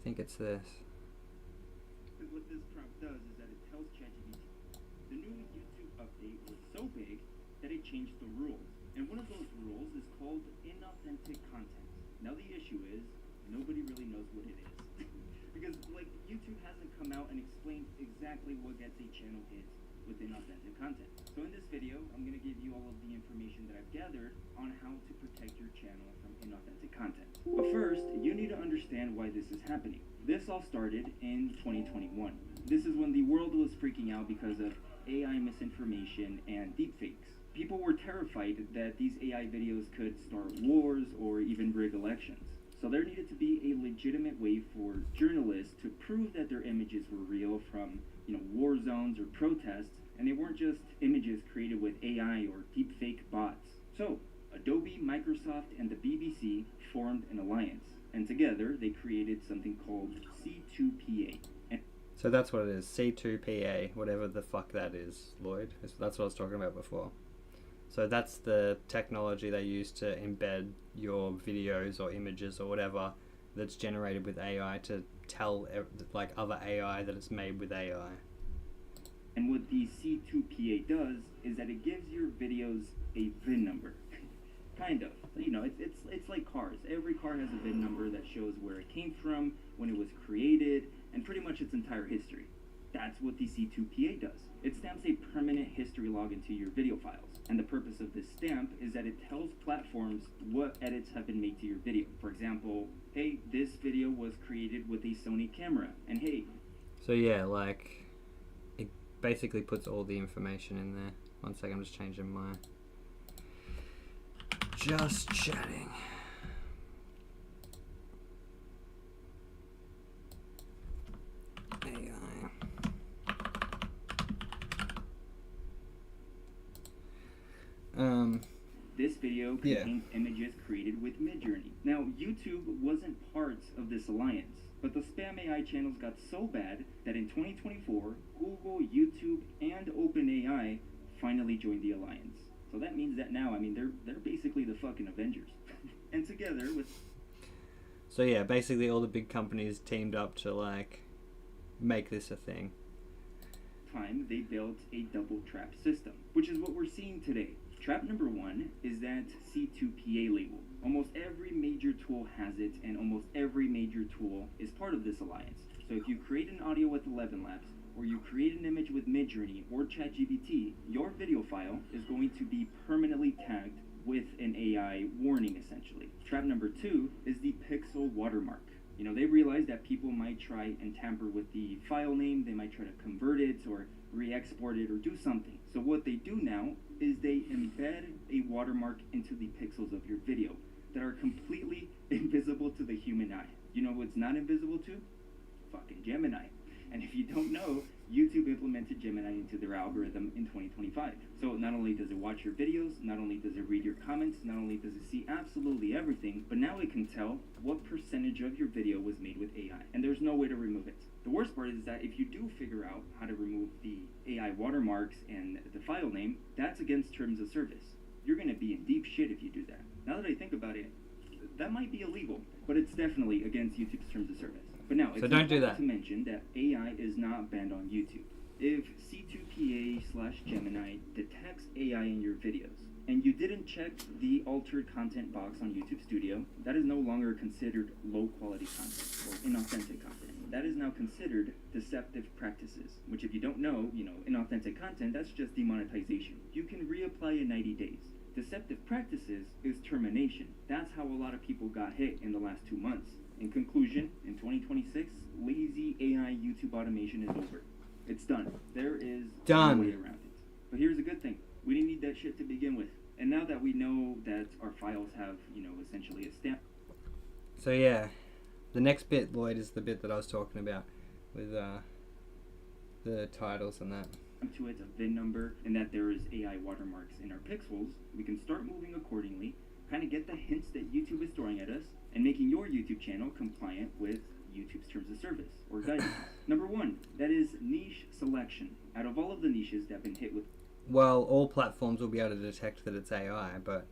think it's this. Because what this crap does is that it tells ChatGPT the new YouTube update was so big that it changed the rules. And one of those rules is called inauthentic content. Now the issue is, nobody really knows what it is. Because, like, YouTube hasn't come out and explained exactly what gets a channel hit with inauthentic content. So in this video, I'm going to give you all of the information that I've gathered on how to protect your channel from inauthentic content. But first, you need to understand why this is happening. This all started in 2021. This is when the world was freaking out because of AI misinformation and deepfakes. People were terrified that these AI videos could start wars or even rig elections. So there needed to be a legitimate way for journalists to prove that their images were real from, war zones or protests, and they weren't just images created with AI or deepfake bots. So Adobe, Microsoft, and the BBC formed an alliance, and together they created something called C2PA. So that's what it is, C2PA, whatever the fuck that is, Lloyd. That's what I was talking about before. So that's the technology they use to embed your videos or images or whatever that's generated with AI to tell like other AI that it's made with AI. And what the C2PA does is that it gives your videos a VIN number. Kind of. It's like cars. Every car has a VIN number that shows where it came from, when it was created, and pretty much its entire history. That's what the C2PA does. It stamps a permanent history log into your video files. And the purpose of this stamp is that it tells platforms what edits have been made to your video. For example, hey, this video was created with a Sony camera, and hey. So yeah, like, it basically puts all the information in there. One second, I'm just changing my... Just chatting. AI. This video contains images created with Midjourney. Now, YouTube wasn't part of this alliance, but the spam AI channels got so bad that in 2024, Google, YouTube, and OpenAI finally joined the alliance. So that means that now, they're basically the fucking Avengers. And together with... So yeah, basically all the big companies teamed up to, like, make this a thing. They built a double trap system, which is what we're seeing today. Trap number one is that C2PA label. Almost every major tool has it, and almost every major tool is part of this alliance. So if you create an audio with 11 Labs, or you create an image with Midjourney or ChatGPT, your video file is going to be permanently tagged with an AI warning, essentially. Trap number two is the pixel watermark. They realize that people might try and tamper with the file name, they might try to convert it or re-export it or do something. So what they do now is they embed a watermark into the pixels of your video that are completely invisible to the human eye. You know what's not invisible to? Fucking Gemini. And if you don't know, YouTube implemented Gemini into their algorithm in 2025. So not only does it watch your videos, not only does it read your comments, not only does it see absolutely everything, but now it can tell what percentage of your video was made with AI. And there's no way to remove it. The worst part is that if you do figure out how to remove the AI watermarks and the file name, that's against terms of service. You're going to be in deep shit if you do that. Now that I think about it, that might be illegal, but it's definitely against YouTube's terms of service. But now, it's So don't do important that. to mention that AI is not banned on YouTube. If C2PA/Gemini detects AI in your videos, and you didn't check the altered content box on YouTube Studio, that is no longer considered low-quality content or inauthentic content. That is now considered deceptive practices, which if you don't know, inauthentic content, that's just demonetization. You can reapply in 90 days. Deceptive practices is termination. That's how a lot of people got hit in the last 2 months. In conclusion, in 2026, lazy AI YouTube automation is over. It's done. There is Done. no way around it. But here's a good thing. We didn't need that shit to begin with. And now that we know that our files have, essentially a stamp. So yeah, the next bit, Lloyd, is the bit that I was talking about with the titles and that. To it, a VIN number, and that there is AI watermarks in our pixels, we can start moving accordingly, kind of get the hints that YouTube is throwing at us, and making your YouTube channel compliant with YouTube's terms of service, or guidance. Number 1, that is niche selection. Out of all of the niches that have been hit with... Well, all platforms will be able to detect that it's AI, but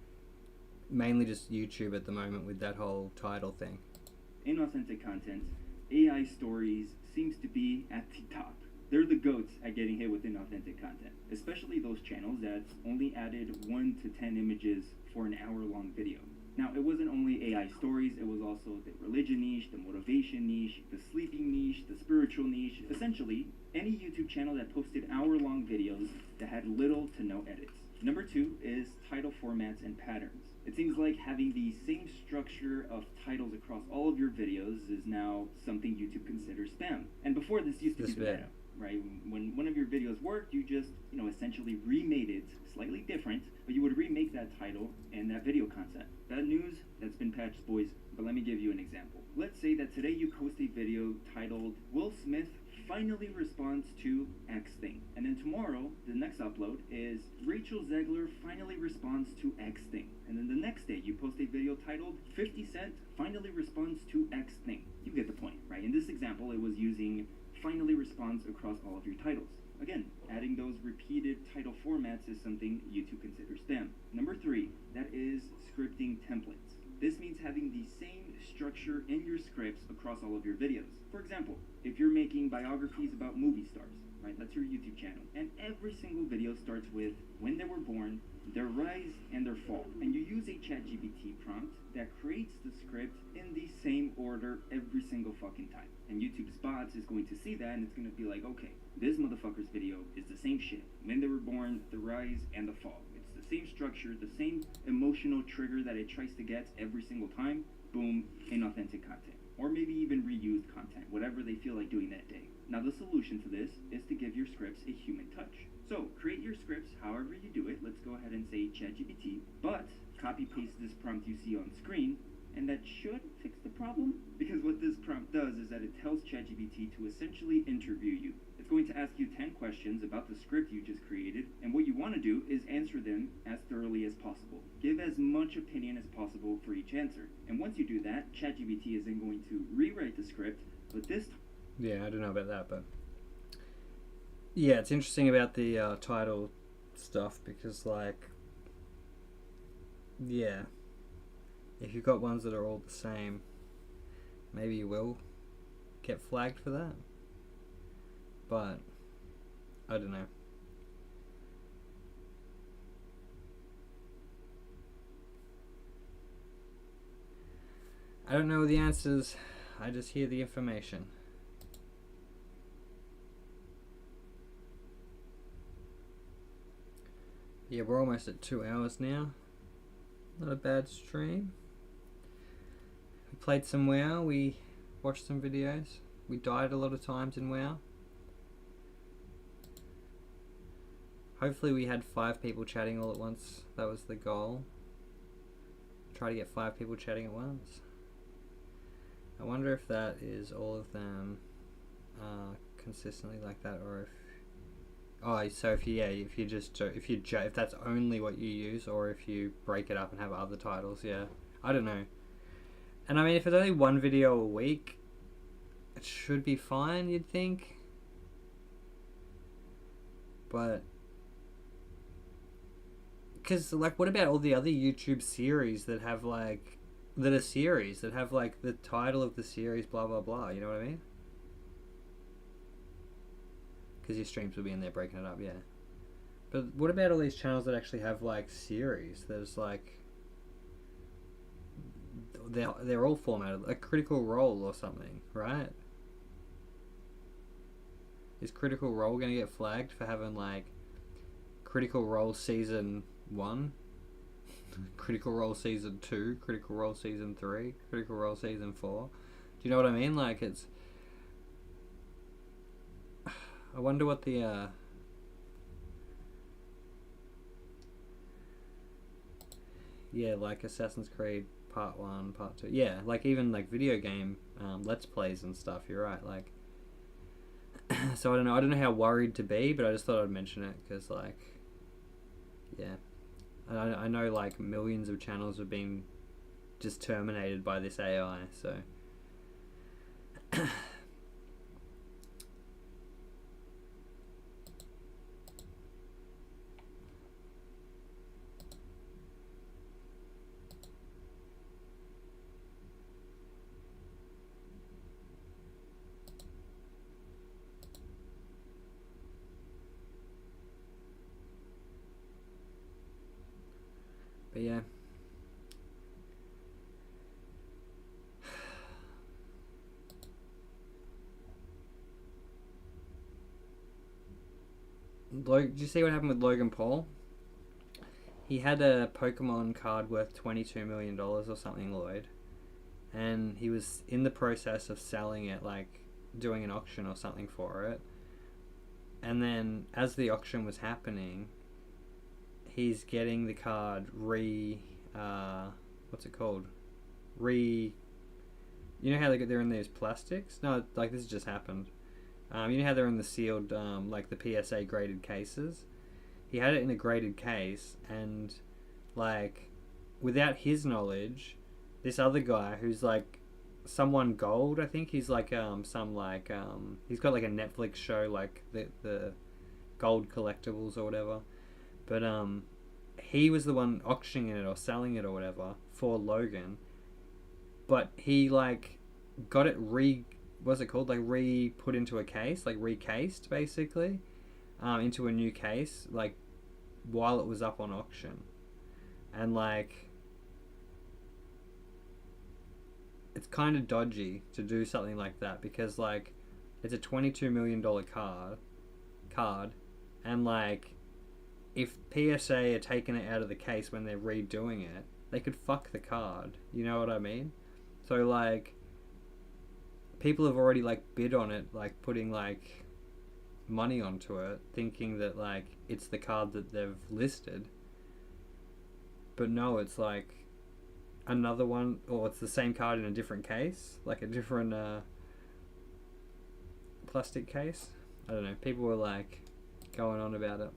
mainly just YouTube at the moment with that whole title thing. inauthentic content, AI stories seems to be at the top. They're the goats at getting hit with inauthentic content, especially those channels that only added 1 to 10 images for an hour-long video. Now, it wasn't only AI stories, it was also the religion niche, the motivation niche, the sleeping niche, the spiritual niche. Essentially, any YouTube channel that posted hour-long videos that had little to no edits. Number 2 is title formats and patterns. It seems like having the same structure of titles across all of your videos is now something YouTube considers spam. And before, this used to be the meta, right? When one of your videos worked, you just, essentially remade it slightly different, but you would remake that title and that video content. Bad news, that's been patched, boys. But let me give you an example. Let's say that today you post a video titled Will Smith finally responds to X thing. And then tomorrow, the next upload is Rachel Zegler finally responds to X thing. And then the next day, you post a video titled 50 Cent finally responds to X thing. You get the point, right? In this example, it was using finally responds across all of your titles. Again, adding those repeated title formats is something YouTube considers spam. Number 3, that is scripting templates. This means having the same structure in your scripts across all of your videos. For example, if you're making biographies about movie stars, right, that's your YouTube channel, and every single video starts with when they were born, their rise, and their fall, and you use a ChatGPT prompt that creates the script in the same order every single fucking time. And YouTube's bots is going to see that, and it's going to be like, okay, this motherfucker's video is the same shit. When they were born, the rise, and the fall. It's the same structure, the same emotional trigger that it tries to get every single time. Boom, inauthentic content. Or maybe even reused content, whatever they feel like doing that day. Now the solution to this is to give your scripts a human touch. So create your scripts however you do it. Let's go ahead and say ChatGPT, but copy paste this prompt you see on screen, and that should fix the problem. Because what this prompt does is that it tells ChatGPT to essentially interview you. It's going to ask you 10 questions about the script you just created, and what you want to do is answer them as thoroughly as possible. Give as much opinion as possible for each answer. And once you do that, ChatGPT is then going to rewrite the script, but this time... Yeah, I don't know about that, but... Yeah, it's interesting about the title stuff, because, like... Yeah. If you've got ones that are all the same, maybe you will get flagged for that. But, I don't know. I don't know the answers, I just hear the information. Yeah, we're almost at 2 hours now. Not a bad stream. We played some WoW, we watched some videos. We died a lot of times in WoW. Hopefully we had 5 people chatting all at once. That was the goal. Try to get 5 people chatting at once. I wonder if that is all of them consistently like that, or if... Oh, so if that's only what you use, or if you break it up and have other titles, yeah. I don't know. And I mean, if it's only 1 video a week, it should be fine, you'd think. But... Because, like, what about all the other YouTube series that have, like, that are series that have like the title of the series, blah blah blah. You know what I mean? Because your streams will be in there breaking it up, yeah. But what about all these channels that actually have like series? There's like they're all formatted like Critical Role or something, right? Is Critical Role gonna get flagged for having like Critical Role Season 1, Critical Role Season 2, Critical Role Season 3, Critical Role Season 4? Do you know what I mean? Like it's... I wonder what the yeah, like Assassin's Creed Part 1, Part 2. Yeah, like even like video game Let's Plays and stuff, you're right, like... So I don't know how worried to be, but I just thought I'd mention it, because like... Yeah. I know like millions of channels have been just terminated by this AI, so... But yeah. Did you see what happened with Logan Paul? He had a Pokemon card worth $22 million or something, Lloyd. And he was in the process of selling it, like doing an auction or something for it. And then as the auction was happening, he's getting the card what's it called? You know how they're in those plastics? No, like this just happened. You know how they're in the sealed, like the PSA graded cases? He had it in a graded case, and like, without his knowledge, this other guy who's like someone gold, I think he's like he's got like a Netflix show, like the gold collectibles or whatever. But he was the one auctioning it or selling it or whatever for Logan. But he like got it what's it called? Like put into a case, like recased basically, into a new case, like while it was up on auction. And like it's kind of dodgy to do something like that, because like it's a $22 million card, and like if PSA are taking it out of the case when they're redoing it, they could fuck the card. You know what I mean? So like, people have already like bid on it, like putting like money onto it, thinking that like it's the card that they've listed. But no, it's like another one, or it's the same card in a different case, like a different plastic case. I don't know. People were like going on about it.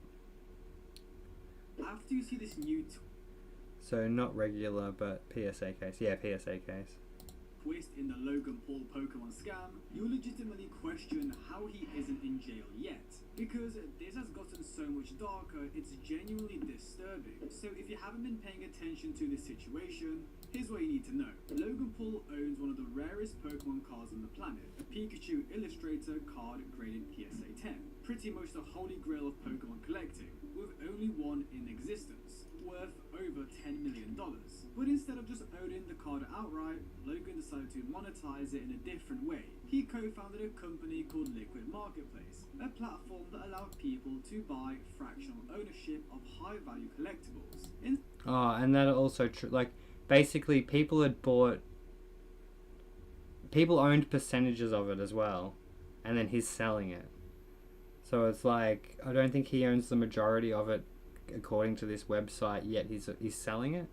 After you see this new So not regular, but PSA case. Yeah, PSA case. twist in the Logan Paul Pokemon scam, you'll legitimately question how he isn't in jail yet. Because this has gotten so much darker, it's genuinely disturbing. So if you haven't been paying attention to this situation, here's what you need to know. Logan Paul owns one of the rarest Pokemon cards on the planet, a Pikachu Illustrator card graded PSA 10. Pretty much the holy grail of Pokemon collecting, with only one in existence, worth over $10 million. But instead of just owning the card outright, Logan decided to monetize it in a different way. He co-founded a company called Liquid Marketplace, a platform that allowed people to buy fractional ownership of high-value collectibles. And that also like basically people owned percentages of it as well, and then he's selling it. So it's like, I don't think he owns the majority of it according to this website, yet he's selling it.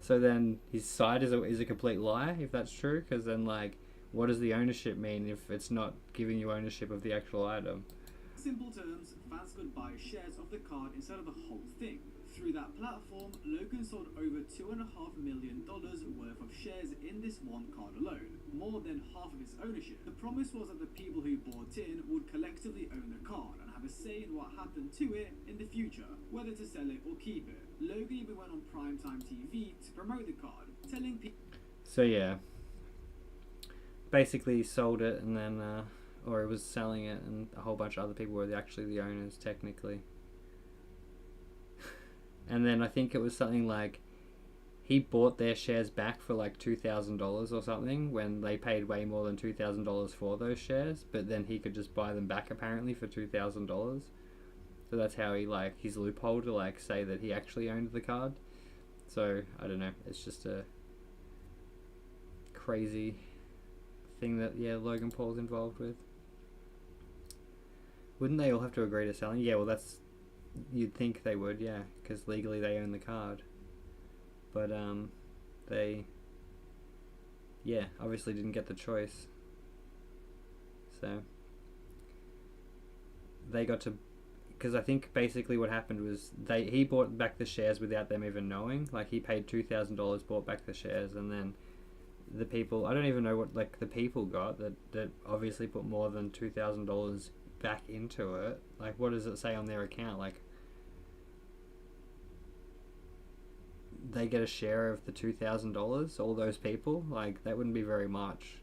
So then his site is a complete lie if that's true, because then like, what does the ownership mean if it's not giving you ownership of the actual item? In simple terms, fans could buy shares of the card instead of the whole thing. Through that platform, Logan sold over $2.5 million worth of shares in this one card alone, more than half of its ownership. The promise was that the people who bought in would collectively own the card and have have a say in what happened to it in the future, whether to sell it or keep it. Logan even went on primetime TV to promote the card, telling people. So yeah, basically he sold it, and then or he was selling it, and a whole bunch of other people were actually the owners technically. And then I think it was something like he bought their shares back for like $2,000 or something, when they paid way more than $2,000 for those shares, but then he could just buy them back apparently for $2,000. So that's how he, like, his loophole to like say that he actually owned the card. So I don't know, it's just a crazy thing that, yeah, Logan Paul's involved with. Wouldn't they all have to agree to selling? Yeah, well, that's, you'd think they would, yeah, because legally they own the card. But they, yeah, obviously didn't get the choice. So they got to, because I think basically what happened was he bought back the shares without them even knowing. Like, he paid $2,000, bought back the shares, and then the people, I don't even know what, like, the people got that obviously put more than $2,000 back into it. Like, what does it say on their account? Like, they get a share of the $2,000, all those people? Like, that wouldn't be very much.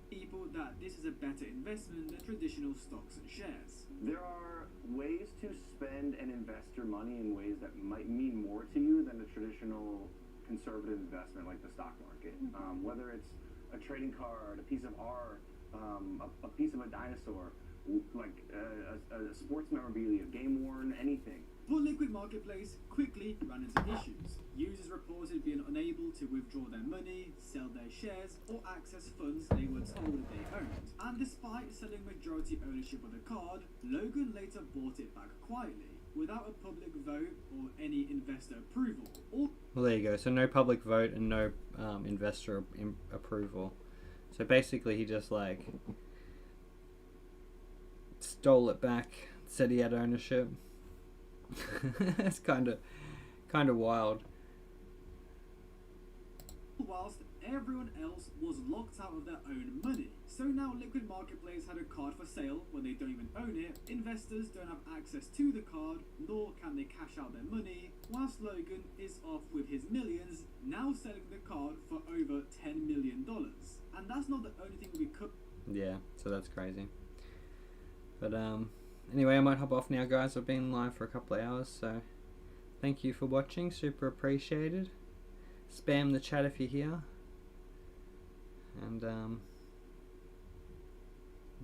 People that this is a better investment than traditional stocks and shares. There are ways to spend and invest your money in ways that might mean more to you than a traditional conservative investment like the stock market. Whether it's a trading card, a piece of art, a piece of a dinosaur, like a sports memorabilia, game worn, anything. But Liquid Marketplace quickly ran into issues. Users reported being unable to withdraw their money, sell their shares, or access funds they were told they owned. And despite selling majority ownership of the card, Logan later bought it back quietly, without a public vote or any investor approval. Well, there you go. So no public vote and no investor approval. So basically he just, like, stole it back, said he had ownership. It's kind of wild. Whilst everyone else was locked out of their own money. So now Liquid Marketplace had a card for sale when they don't even own it. Investors don't have access to the card, nor can they cash out their money, whilst Logan is off with his millions, now selling the card for over $10 million. And that's not the only thing we could. Yeah, so that's crazy. But anyway, I might hop off now, guys. I've been live for a couple of hours, so thank you for watching. Super appreciated. Spam the chat if you're here. And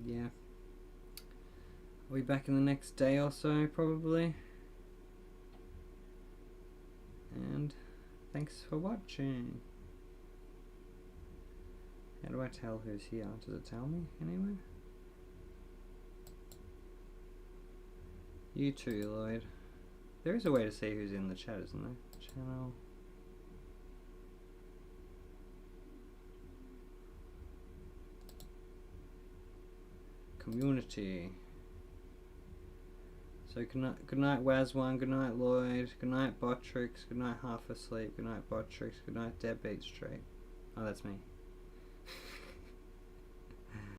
yeah, I'll be back in the next day or so, probably. And thanks for watching. How do I tell who's here? Does it tell me anywhere? You too, Lloyd. There is a way to see who's in the chat, isn't there? Channel. Community. So good night Waz1, good night Lloyd, good night Botrix, good night Half Asleep, good night Botrix, good night Deb Beat Street. Oh, that's me.